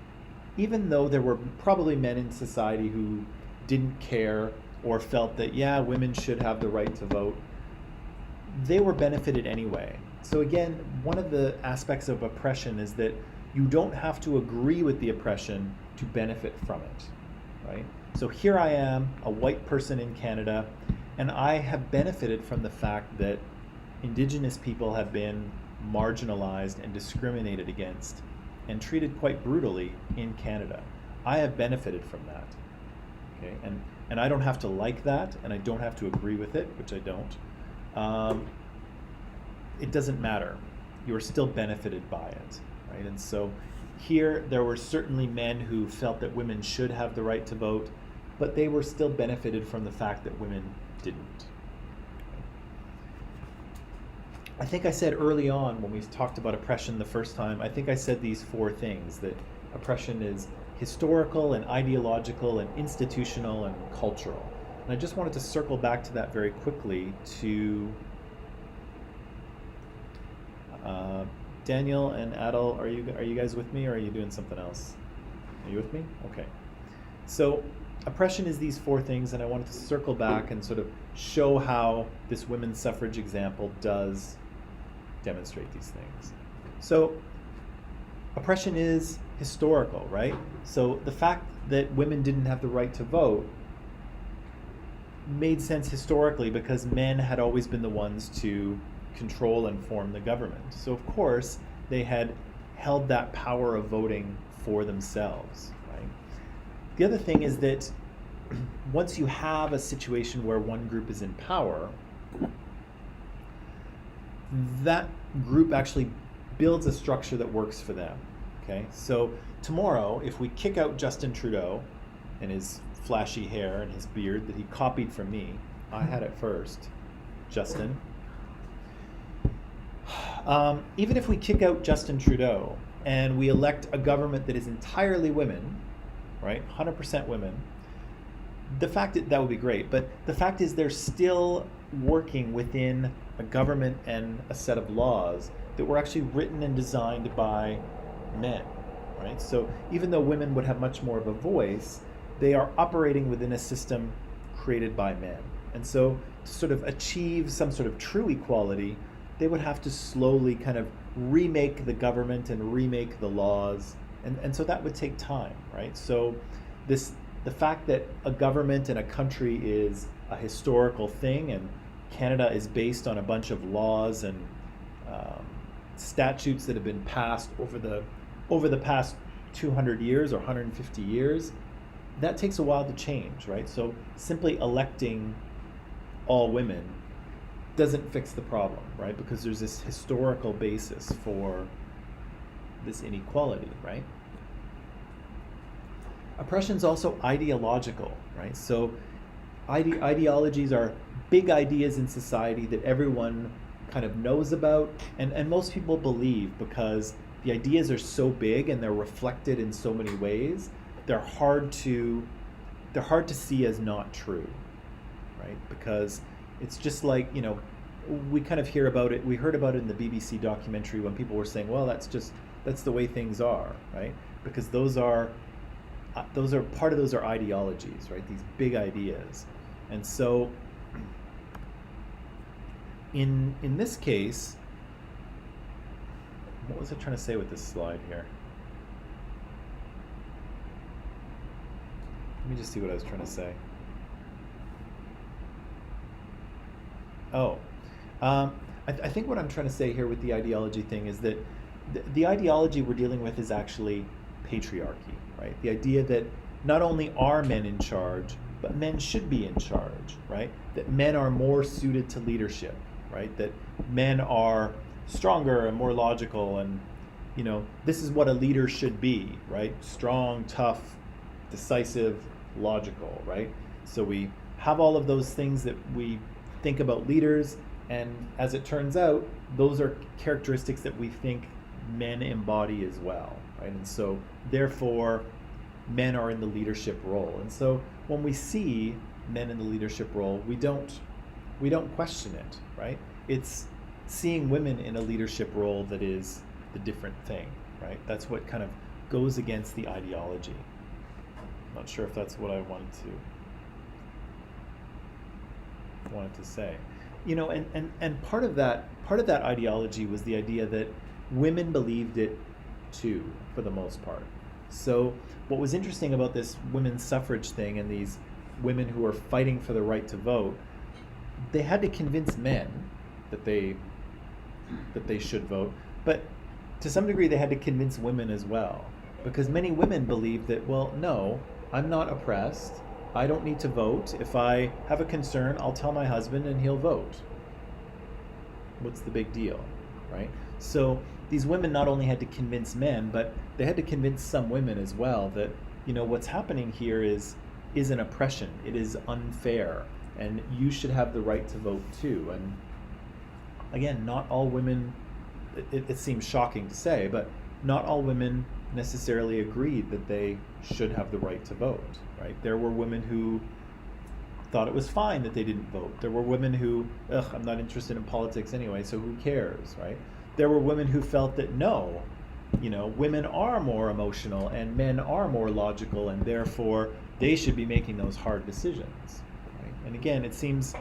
even though there were probably men in society who didn't care or felt that women should have the right to vote, they were benefited anyway. So again, one of the aspects of oppression is that you don't have to agree with the oppression to benefit from it, right? So here I am, a white person in Canada, and I have benefited from the fact that Indigenous people have been marginalized and discriminated against and treated quite brutally in Canada. I have benefited from that, okay? And I don't have to like that, and I don't have to agree with it, which I don't. It doesn't matter. You are still benefited by it, right? And so here, there were certainly men who felt that women should have the right to vote, but they were still benefited from the fact that women didn't. I think I said early on when we talked about oppression the first time, I think I said these four things, that oppression is historical and ideological and institutional and cultural. And I just wanted to circle back to that very quickly to Daniel and Adel, are you guys with me, or are you doing something else? Are you with me? Okay. So oppression is these four things, and I wanted to circle back and sort of show how this women's suffrage example does demonstrate these things. So oppression is historical, right? So the fact that women didn't have the right to vote made sense historically because men had always been the ones to control and form the government. So of course they had held that power of voting for themselves, right? The other thing is that once you have a situation where one group is in power, that group actually builds a structure that works for them, okay? So tomorrow, if we kick out Justin Trudeau and his flashy hair and his beard that he copied from me, I had it first, Justin. Even if we kick out Justin Trudeau and we elect a government that is entirely women, right, 100% women, the fact that would be great, but the fact is they're still working within a government and a set of laws that were actually written and designed by men, right? So even though women would have much more of a voice, they are operating within a system created by men. And so to sort of achieve some sort of true equality, they would have to slowly kind of remake the government and remake the laws. And so that would take time, right? So the fact that a government and a country is a historical thing, and Canada is based on a bunch of laws and statutes that have been passed over the past 200 years or 150 years, that takes a while to change, right? So simply electing all women doesn't fix the problem, right? Because there's this historical basis for this inequality, right? Oppression is also ideological, right? So ideologies are big ideas in society that everyone kind of knows about, and most people believe because the ideas are so big and they're reflected in so many ways, they're hard to see as not true, right? Because it's just like, we kind of hear about it, we heard about it in the BBC documentary when people were saying, well, that's the way things are, right? Because those are part of those are ideologies, right? These big ideas. And so in this case, what was I trying to say with this slide here? Let me just see what I was trying to say. Oh, I think what I'm trying to say here with the ideology thing is that the ideology we're dealing with is actually patriarchy, right? The idea that not only are men in charge, but men should be in charge, right? That men are more suited to leadership, right? That men are stronger and more logical, and this is what a leader should be, right? Strong, tough, decisive, logical, right? So we have all of those things that we think about leaders, and as it turns out, those are characteristics that we think men embody as well, right? And so therefore men are in the leadership role. And so when we see men in the leadership role, we don't question it, right? It's seeing women in a leadership role that is the different thing, right? That's what kind of goes against the ideology. I'm not sure if that's what I wanted to say. And part of that ideology was the idea that women believed it too, for the most part. So what was interesting about this women's suffrage thing and these women who are fighting for the right to vote, they had to convince men that they should vote, but to some degree they had to convince women as well, because many women believed that, well, no, I'm not oppressed, I don't need to vote. If I have a concern, I'll tell my husband and he'll vote. What's the big deal, right? So these women not only had to convince men, but they had to convince some women as well that, what's happening here is an oppression. It is unfair, and you should have the right to vote too. And again, not all women, it seems shocking to say, but not all women necessarily agreed that they should have the right to vote, right? There were women who thought it was fine that they didn't vote. There were women who, I'm not interested in politics anyway, so who cares, right? There were women who felt that no, women are more emotional and men are more logical, and therefore they should be making those hard decisions, right? And again, it seems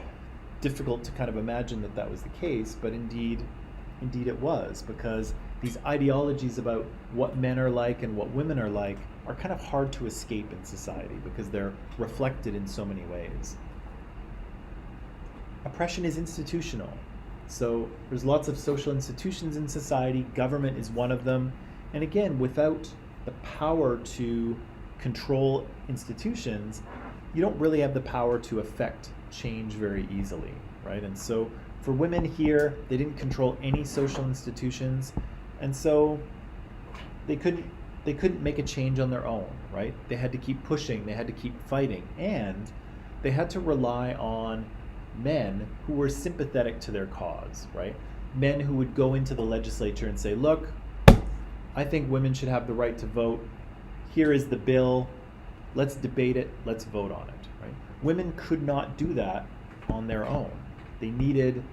difficult to kind of imagine that that was the case, but indeed it was, because these ideologies about what men are like and what women are like are kind of hard to escape in society because they're reflected in so many ways. Oppression is institutional. So there's lots of social institutions in society. Government is one of them. And again, without the power to control institutions, you don't really have the power to affect change very easily, right? And so for women here, they didn't control any social institutions, and so they couldn't make a change on their own, right? They had to keep pushing, they had to keep fighting, and they had to rely on men who were sympathetic to their cause, right? Men who would go into the legislature and say, look, I think women should have the right to vote. Here is the bill. Let's debate it. Let's vote on it, right? Women could not do that on their own. They needed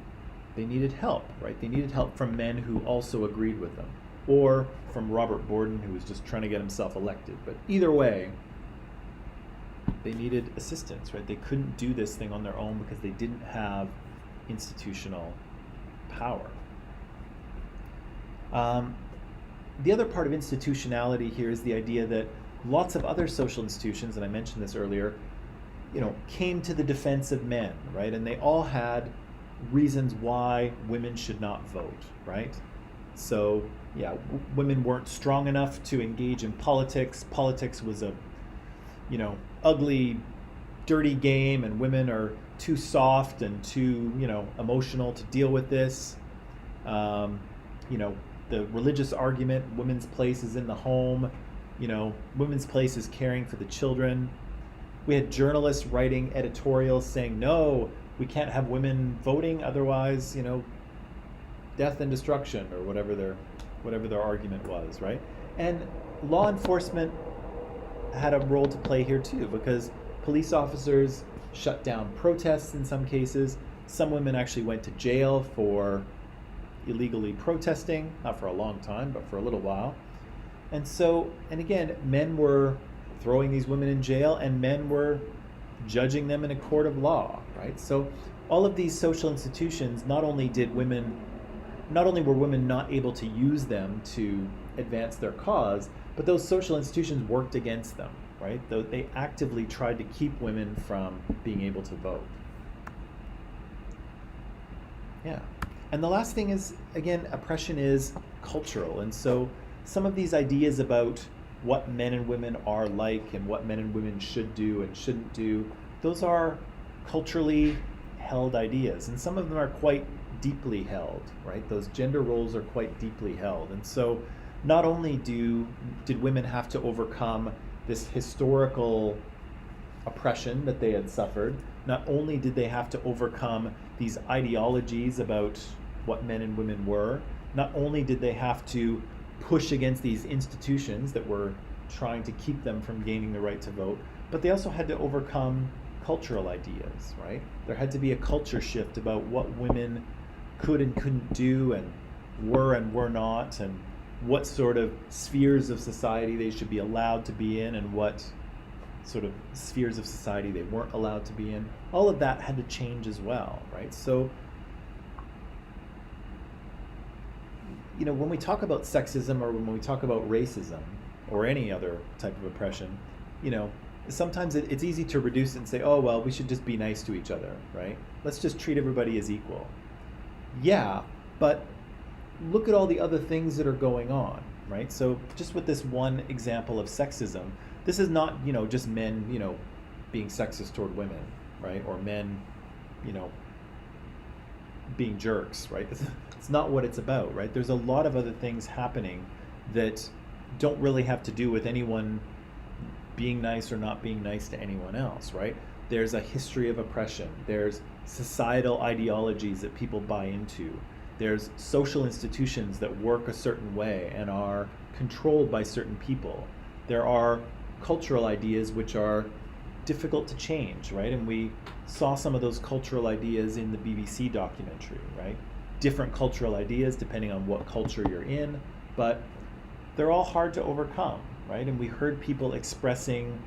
help, right? They needed help from men who also agreed with them, or from Robert Borden, who was just trying to get himself elected. But either way, they needed assistance, right? They couldn't do this thing on their own because they didn't have institutional power. The other part of institutionality here is the idea that lots of other social institutions, and I mentioned this earlier, came to the defense of men, right? And they all had reasons why women should not vote, right? So, yeah, women weren't strong enough to engage in politics. Politics was a, ugly, dirty game, and women are too soft and too, emotional to deal with this. The religious argument, women's place is in the home, women's place is caring for the children. We had journalists writing editorials saying, no, we can't have women voting, otherwise, death and destruction, or whatever their argument was, right? And law enforcement had a role to play here too, because police officers shut down protests in some cases. Some women actually went to jail for illegally protesting, not for a long time, but for a little while. And again, men were throwing these women in jail, and men were judging them in a court of law, right? So all of these social institutions, not only were women not able to use them to advance their cause, but those social institutions worked against them, right? Though they actively tried to keep women from being able to vote. Yeah. And the last thing is, again, oppression is cultural. And so some of these ideas about what men and women are like and what men and women should do and shouldn't do, those are culturally held ideas. And some of them are quite deeply held, right? Those gender roles are quite deeply held. And so not only did women have to overcome this historical oppression that they had suffered, not only did they have to overcome these ideologies about what men and women were, not only did they have to push against these institutions that were trying to keep them from gaining the right to vote, but they also had to overcome cultural ideas, right? There had to be a culture shift about what women could and couldn't do and were not, and what sort of spheres of society they should be allowed to be in and what sort of spheres of society they weren't allowed to be in. All of that had to change as well, right? So, you know, when we talk about sexism or when we talk about racism or any other type of oppression, you know, sometimes it's easy to reduce it and say, oh, well, we should just be nice to each other, right? Let's just treat everybody as equal. Yeah, but look at all the other things that are going on, right? So just with this one example of sexism, this is not, you know, just men, you know, being sexist toward women, right? Or men, you know, being jerks, right? It's not what it's about, right? There's a lot of other things happening that don't really have to do with anyone being nice or not being nice to anyone else, right? There's a history of oppression. There's societal ideologies that people buy into. There's social institutions that work a certain way and are controlled by certain people. There are cultural ideas which are difficult to change, right? And we saw some of those cultural ideas in the BBC documentary, right? Different cultural ideas depending on what culture you're in, but they're all hard to overcome, right? And we heard people expressing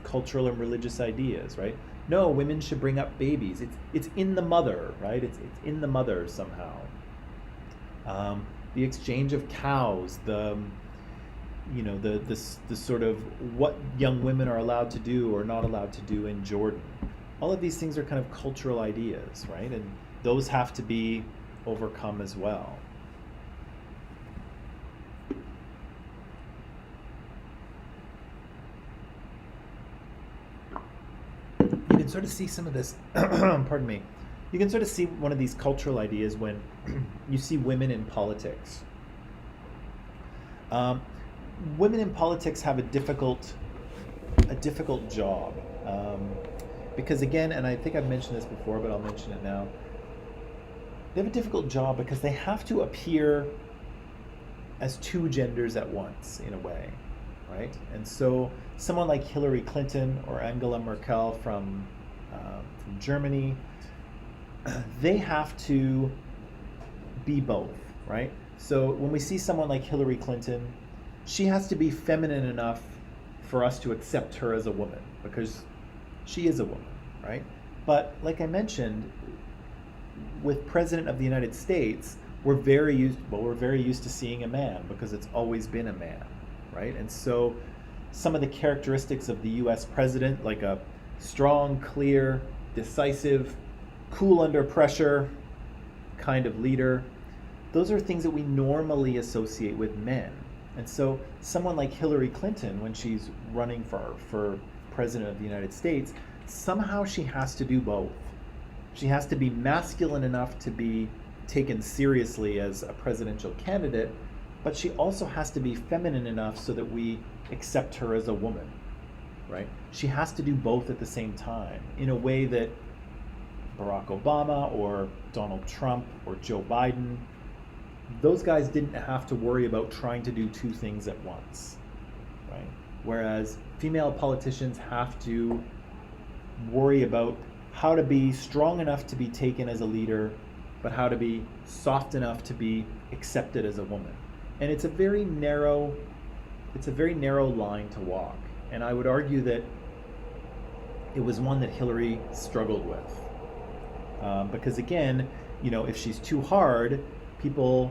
cultural and religious ideas, right? No, women should bring up babies. It's in the mother, right? It's in the mother somehow. The exchange of cows, the sort of what young women are allowed to do or not allowed to do in Jordan. All of these things are kind of cultural ideas, right? And those have to be overcome as well. You can sort of see some of this, pardon me, you can sort of see one of these cultural ideas when you see women in politics. Women in politics have a difficult job, because again, and I think I've mentioned this before, but I'll mention it now. They have a difficult job because they have to appear as two genders at once, in a way, right? And so someone like Hillary Clinton or Angela Merkel from Germany, they have to be both, right? So when we see someone like Hillary Clinton, she has to be feminine enough for us to accept her as a woman because she is a woman, right? But like I mentioned, with President of the United States, we're very used to seeing a man because it's always been a man, right? And so some of the characteristics of the US president, like a strong, clear, decisive, cool under pressure kind of leader, those are things that we normally associate with men. And so someone like Hillary Clinton, when she's running for president of the United States, somehow she has to do both. She has to be masculine enough to be taken seriously as a presidential candidate, but she also has to be feminine enough so that we accept her as a woman, right? She has to do both at the same time in a way that Barack Obama or Donald Trump or Joe Biden, those guys didn't have to worry about trying to do two things at once, right? Whereas female politicians have to worry about how to be strong enough to be taken as a leader, but how to be soft enough to be accepted as a woman. And it's a very narrow line to walk. And I would argue that it was one that Hillary struggled with. Because again, you know, if she's too hard, people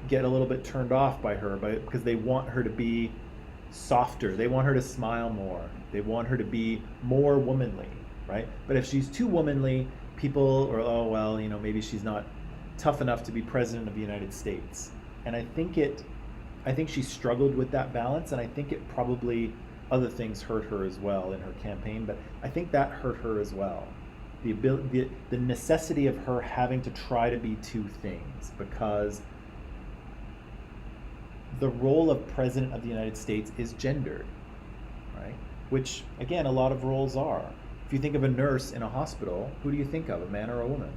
get a little bit turned off by her because they want her to be softer. They want her to smile more. They want her to be more womanly, right? But if she's too womanly, people are, oh, well, you know, maybe she's not tough enough to be president of the United States. And I think she struggled with that balance, and I think it probably, other things hurt her as well in her campaign, but I think that hurt her as well. The necessity of her having to try to be two things, because the role of president of the United States is gendered, right? Which, again, a lot of roles are. If you think of a nurse in a hospital, who do you think of, a man or a woman?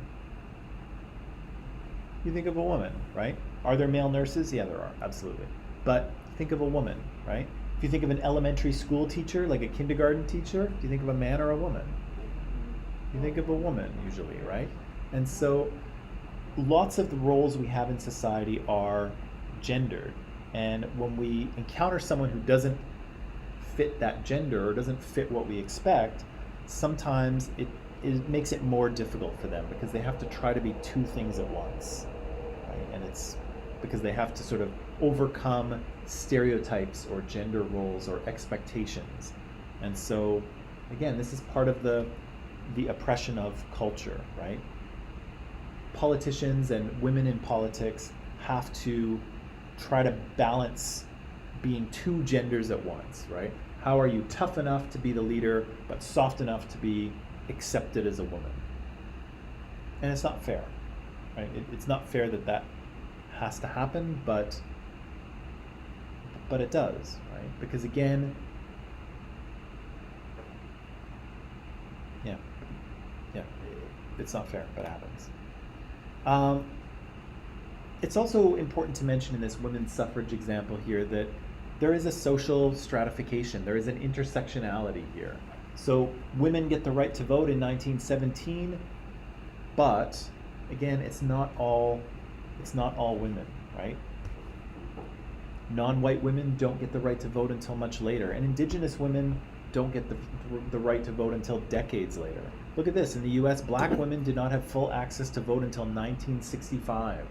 You think of a woman, right? Are there male nurses? Yeah, there are, absolutely. But think of a woman, right? If you think of an elementary school teacher, like a kindergarten teacher, do you think of a man or a woman? You think of a woman usually, right? And so lots of the roles we have in society are gendered. And when we encounter someone who doesn't fit that gender or doesn't fit what we expect, sometimes it makes it more difficult for them because they have to try to be two things at once, right? And it's because they have to sort of overcome stereotypes or gender roles or expectations. And so, again, this is part of the oppression of culture, right? Politicians and women in politics have to try to balance being two genders at once, right? How are you tough enough to be the leader, but soft enough to be accepted as a woman? And it's not fair, right? It's not fair that has to happen, but it does, right? Because again, yeah, it's not fair, but it happens. It's also important to mention in this women's suffrage example here that there is a social stratification, there is an intersectionality here. So women get the right to vote in 1917, but again, it's not all women, right? Non-white women don't get the right to vote until much later, and Indigenous women don't get the right to vote until decades later. Look at this, in the US, black women did not have full access to vote until 1965.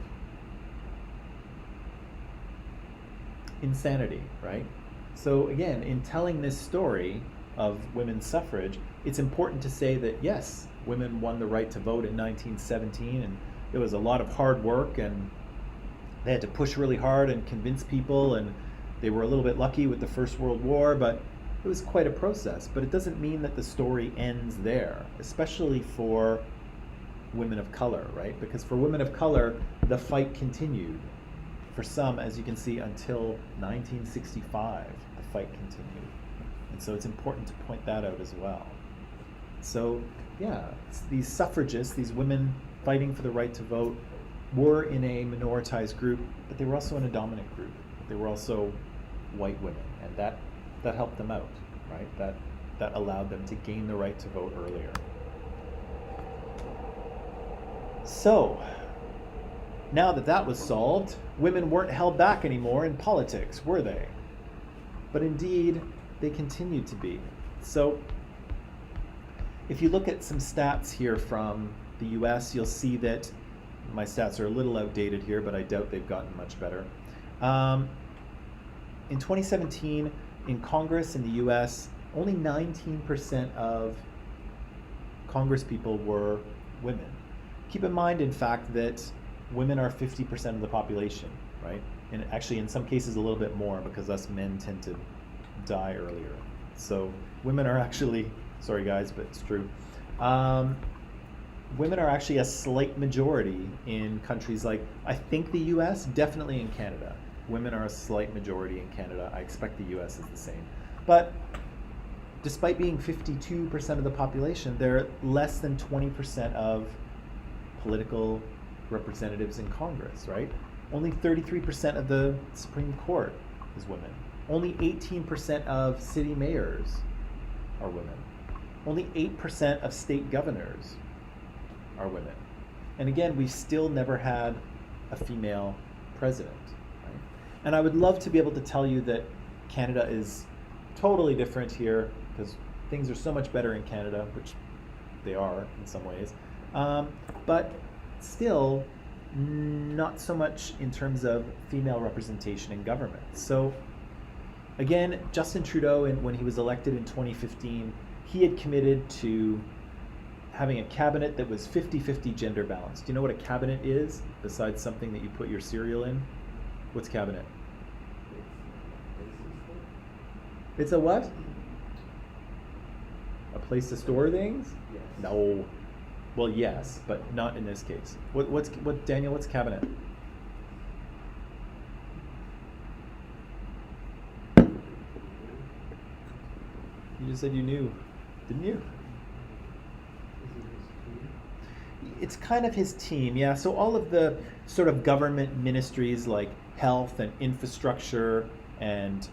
Insanity, right? So again, in telling this story of women's suffrage, it's important to say that yes, women won the right to vote in 1917, and it was a lot of hard work, and they had to push really hard and convince people, and they were a little bit lucky with the First World War, but it was quite a process. But it doesn't mean that the story ends there, especially for women of color, right? Because for women of color, the fight continued. For some, as you can see, until 1965, the fight continued. And so it's important to point that out as well. So yeah, these suffragists, these women fighting for the right to vote, were in a minoritized group, but they were also in a dominant group. They were also white women, and that helped them out, right? That allowed them to gain the right to vote earlier. So, now that was solved, women weren't held back anymore in politics, were they? But indeed, they continued to be. So, if you look at some stats here from the US, you'll see that my stats are a little outdated here, but I doubt they've gotten much better. In 2017, in Congress in the US, only 19% of Congress people were women. Keep in mind, in fact, that women are 50% of the population, right? And actually, in some cases, a little bit more, because us men tend to die earlier. So women are actually, sorry guys, but it's true. Women are actually a slight majority in countries like, I think the US, definitely in Canada. Women are a slight majority in Canada. I expect the US is the same. But despite being 52% of the population, they're less than 20% of political representatives in Congress, right? Only 33% of the Supreme Court is women. Only 18% of city mayors are women. Only 8% of state governors are women. And again, we've still never had a female president, right? And I would love to be able to tell you that Canada is totally different here, because things are so much better in Canada, which they are in some ways. But still, not so much in terms of female representation in government. So Again, Justin Trudeau, when he was elected in 2015, he had committed to having a cabinet that was 50-50 gender balanced. Do you know what a cabinet is, besides something that you put your cereal in? What's cabinet? It's a what? A place to store things? Yes. No. Well, yes, but not in this case. What Daniel, what's cabinet? You just said you knew, didn't you? It's kind of his team, yeah. So all of the sort of government ministries like health and infrastructure and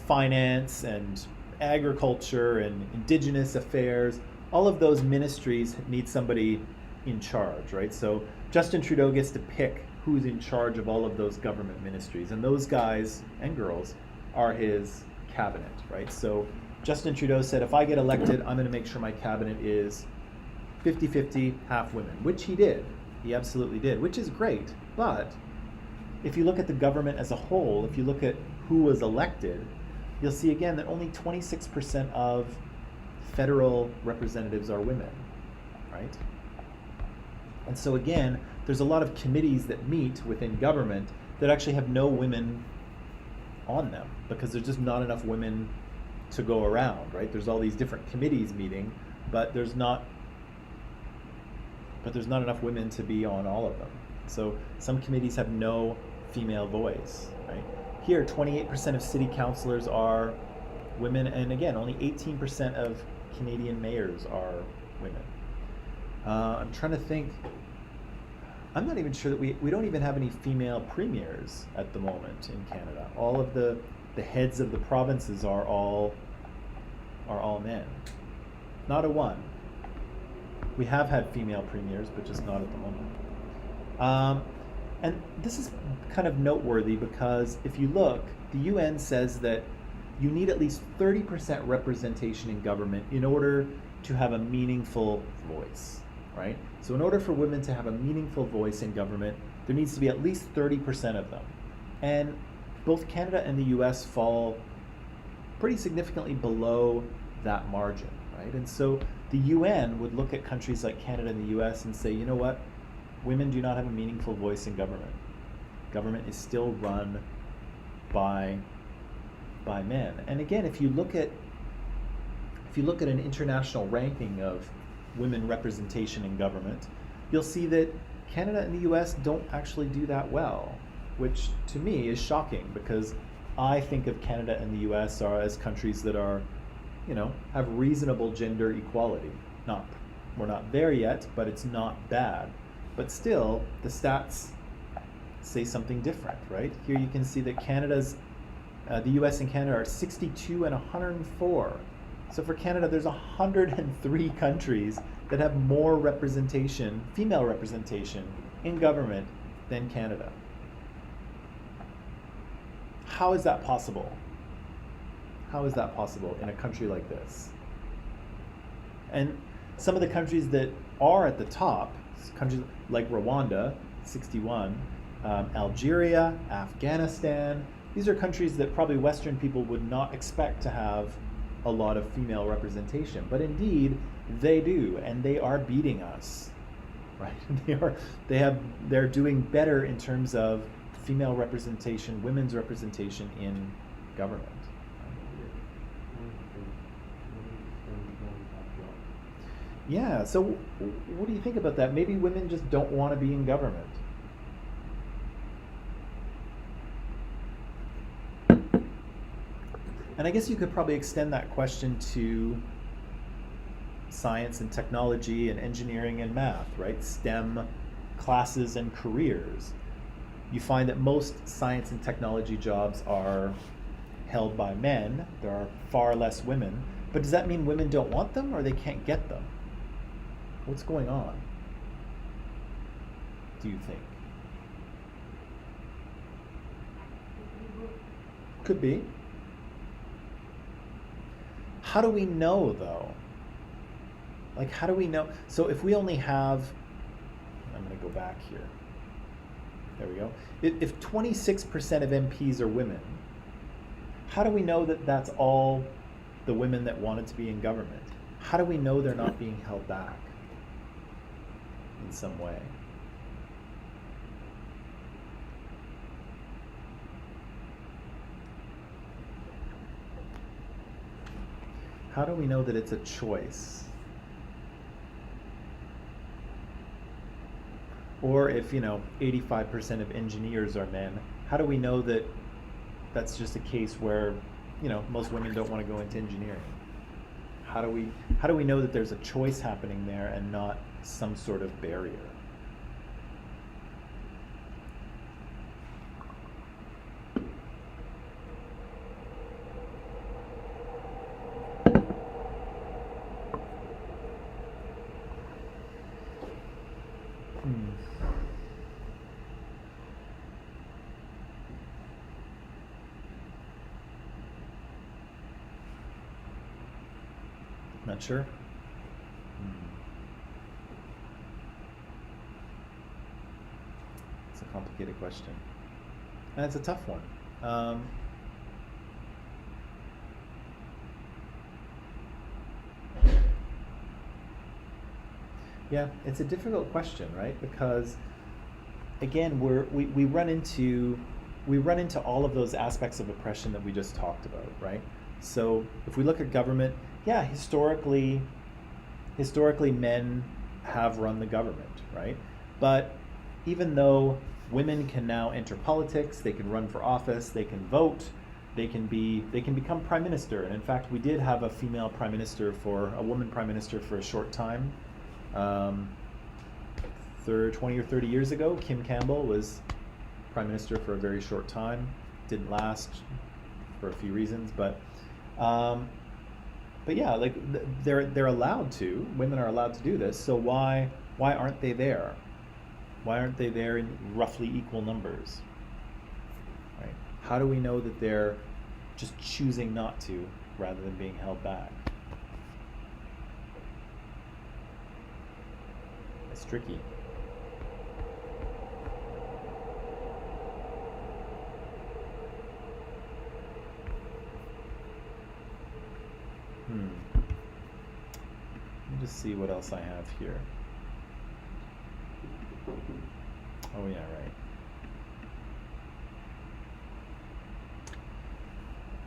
finance and agriculture and indigenous affairs, all of those ministries need somebody in charge, right? So Justin Trudeau gets to pick who's in charge of all of those government ministries, and those guys and girls are his cabinet, right? So Justin Trudeau said, if I get elected, I'm going to make sure my cabinet is 50-50, half women, which he did. He absolutely did, which is great. But if you look at the government as a whole, if you look at who was elected, you'll see again that only 26% of federal representatives are women, right? And so again, there's a lot of committees that meet within government that actually have no women on them because there's just not enough women to go around, right? There's all these different committees meeting, but there's not enough women to be on all of them. So some committees have no female voice, right? Here, 28% of city councillors are women, and again, only 18% of Canadian mayors are women. I'm trying to think. I'm not even sure that we don't even have any female premiers at the moment in Canada. All of the heads of the provinces are all men. Not a one. We have had female premiers, but just not at the moment. And this is kind of noteworthy because if you look, the UN says that you need at least 30% representation in government in order to have a meaningful voice, right? So in order for women to have a meaningful voice in government, there needs to be at least 30% of them. And both Canada and the US fall pretty significantly below that margin, right? And so the UN would look at countries like Canada and the US and say, you know what? Women do not have a meaningful voice in government. Government is still run by men. And again, if you look at an international ranking of women representation in government, you'll see that Canada and the US don't actually do that well, which to me is shocking because I think of Canada and the US as countries that are, have reasonable gender equality. We're not there yet, but it's not bad. But still, the stats say something different, right? Here you can see that the US and Canada are 62 and 104. So for Canada, there's 103 countries that have more representation, female representation, in government than Canada. How is that possible? How is that possible in a country like this? And some of the countries that are at the top, countries like Rwanda, 61, Algeria, Afghanistan, these are countries that probably Western people would not expect to have a lot of female representation, but indeed they do, and they are beating us, right? They're doing better in terms of female representation, women's representation in government. Yeah, so what do you think about that? Maybe women just don't want to be in government. And I guess you could probably extend that question to science and technology and engineering and math, right? STEM classes and careers. You find that most science and technology jobs are held by men. There are far less women. But does that mean women don't want them or they can't get them? What's going on, do you think? Could be. How do we know, though? Like, how do we know? So if we only have, I'm going to go back here. There we go. If 26% of MPs are women, how do we know that that's all the women that wanted to be in government? How do we know they're not being held back in some way? How do we know that it's a choice? Or if, 85% of engineers are men, how do we know that that's just a case where, most women don't want to go into engineering? How do we know that there's a choice happening there and not some sort of barrier? Not sure? It's a complicated question. And it's a tough one. Yeah, it's a difficult question, right? Because again, we run into all of those aspects of oppression that we just talked about, right? So if we look at government, yeah, historically men have run the government, right? But even though women can now enter politics, they can run for office, they can vote, they can become prime minister. And in fact, we did have a woman prime minister for a short time. 20 or 30 years ago, Kim Campbell was prime minister for a very short time. Didn't last for a few reasons, but yeah, like they're allowed to. Women are allowed to do this. So why aren't they there? Why aren't they there in roughly equal numbers? Right? How do we know that they're just choosing not to rather than being held back? It's tricky. Let me just see what else I have here. Oh yeah,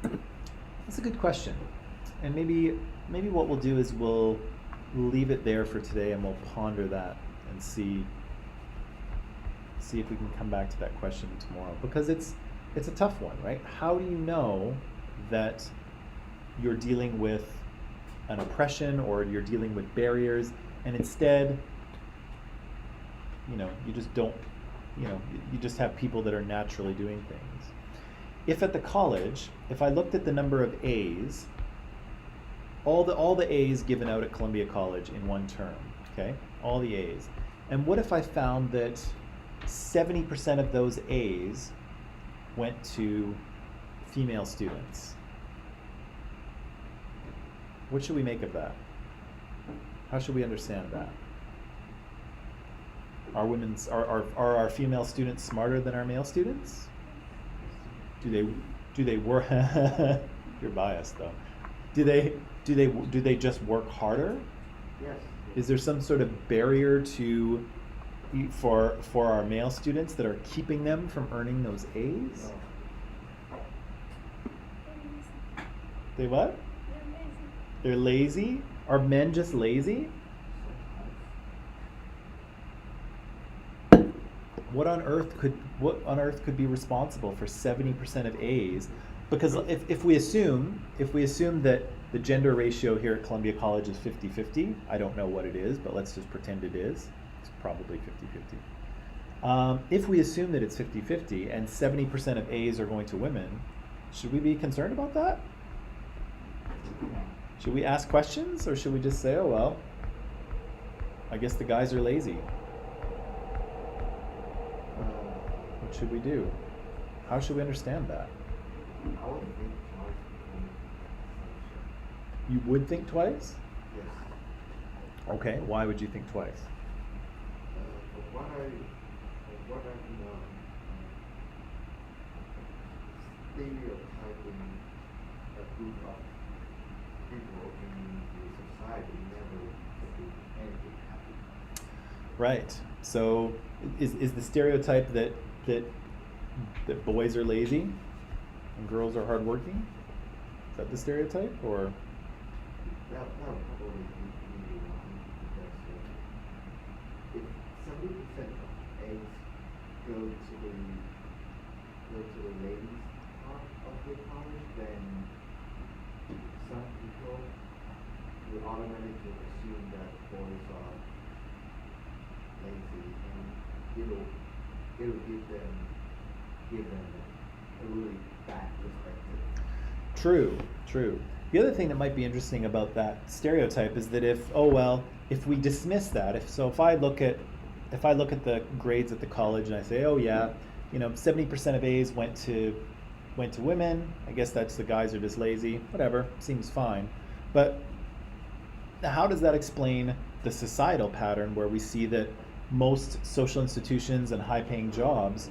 right. That's a good question. And maybe what we'll do is we'll leave it there for today and we'll ponder that and see if we can come back to that question tomorrow. Because it's a tough one, right? How do you know that you're dealing with an oppression or you're dealing with barriers, and instead, you just don't, you just have people that are naturally doing things. If at the college, if I looked at the number of A's, all the A's given out at Columbia College in one term, okay? All the A's. And what if I found that 70% of those A's went to female students? What should we make of that? How should we understand that? Are our female students smarter than our male students? Do they work? You're biased though. Do they just work harder? Yes. Is there some sort of barrier for our male students that are keeping them from earning those A's? No. They what? They're lazy? Are men just lazy? What on earth could be responsible for 70% of A's? Because if we assume that the gender ratio here at Columbia College is 50-50, I don't know what it is, but let's just pretend it is. It's probably 50-50. If we assume that it's 50-50 and 70% of A's are going to women, should we be concerned about that? Should we ask questions, or should we just say, oh well, I guess the guys are lazy? What should we do? How should we understand that? I would think twice before. You would think twice? Yes. Okay, why would you think twice? From what I know, stereotyping a group of people in the society never do anything happy. Right. So is the stereotype that boys are lazy and girls are hardworking? Is that the stereotype, or? That would probably be wrong because if 70% of eggs go to the ladies part of the college, then some people will automatically assume that boys are lazy, and it'll give them a really bad perspective. True. The other thing that might be interesting about that stereotype is that if we dismiss that, if I look at the grades at the college and I say, oh yeah, 70% of A's went to women, I guess that's the guys are just lazy, whatever, seems fine. But how does that explain the societal pattern where we see that most social institutions and high-paying jobs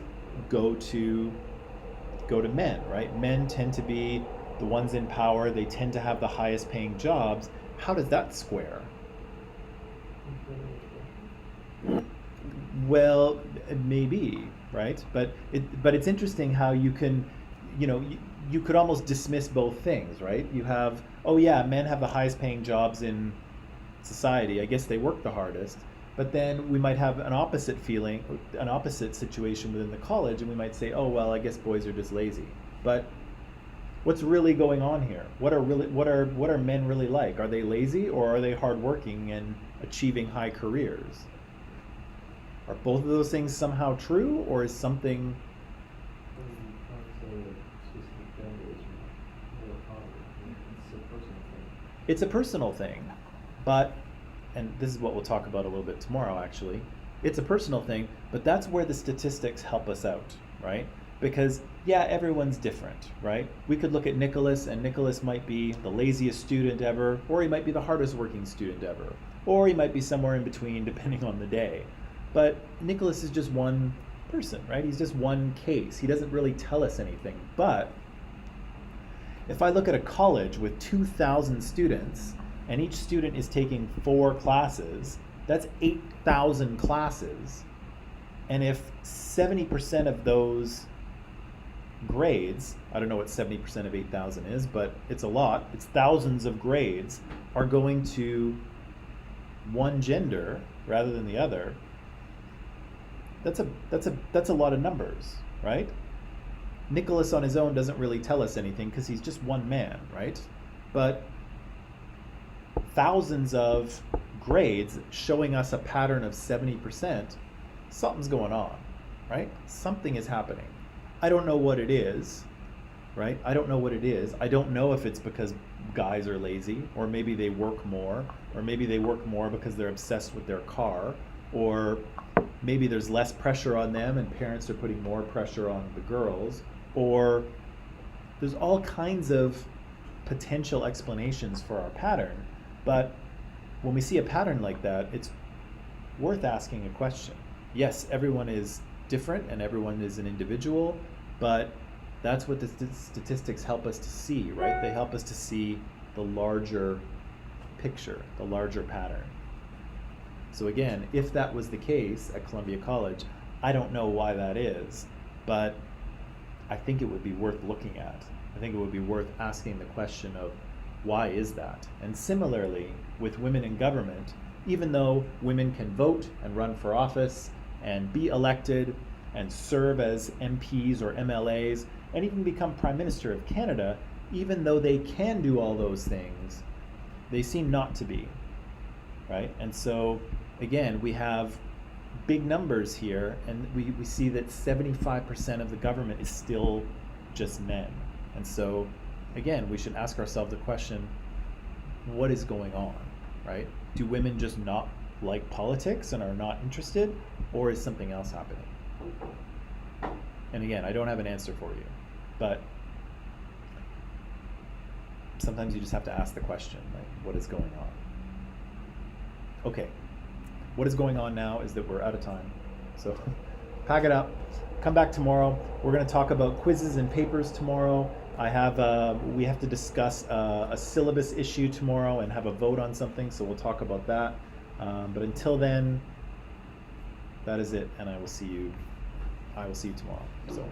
go to men, right? Men tend to be the ones in power. They tend to have the highest paying jobs. How does that square? Well, maybe, right? But it's interesting how you can, you could almost dismiss both things, right? You have, oh yeah, men have the highest paying jobs in society. I guess they work the hardest. But then we might have an opposite situation within the college, and we might say, oh well, I guess boys are just lazy. But what's really going on here? What are men really like? Are they lazy, or are they hardworking and achieving high careers? Are both of those things somehow true, or is something? It's a personal thing, but, and this is what we'll talk about a little bit tomorrow actually, it's a personal thing, but that's where the statistics help us out, right? Because yeah, everyone's different, right? We could look at Nicholas, and Nicholas might be the laziest student ever, or he might be the hardest working student ever, or he might be somewhere in between depending on the day. But Nicholas is just one person, right? He's just one case. He doesn't really tell us anything. But if I look at a college with 2,000 students, and each student is taking 4 classes, that's 8,000 classes. And if 70% of those grades, I don't know what 70% of 8,000 is, but it's a lot, it's thousands of grades, are going to one gender rather than the other, that's a lot of numbers, right? Nicholas on his own doesn't really tell us anything because he's just one man, right? But thousands of grades showing us a pattern of 70%, something's going on, right? Something is happening. I don't know what it is, right? I don't know what it is. I don't know if it's because guys are lazy, or maybe they work more, or maybe they work more because they're obsessed with their car, or maybe there's less pressure on them and parents are putting more pressure on the girls, or there's all kinds of potential explanations for our pattern. But when we see a pattern like that, it's worth asking a question. Yes, everyone is different and everyone is an individual, but that's what the statistics help us to see, right? They help us to see the larger picture, the larger pattern. So again, if that was the case at Columbia College, I don't know why that is, but I think it would be worth looking at. I think it would be worth asking the question of why is that? And similarly, with women in government, even though women can vote and run for office and be elected and serve as MPs or MLAs and even become Prime Minister of Canada, even though they can do all those things, they seem not to be, right? And so, again, we have big numbers here, and we see that 75% of the government is still just men. And so, again, we should ask ourselves the question, what is going on, right? Do women just not like politics and are not interested, or is something else happening? And again, I don't have an answer for you, but sometimes you just have to ask the question, like, what is going on? Okay, what is going on now is that we're out of time. So pack it up, come back tomorrow. We're going to talk about quizzes and papers tomorrow. We have to discuss a syllabus issue tomorrow and have a vote on something, so we'll talk about that. But until then, that is it, and I will see you tomorrow. So.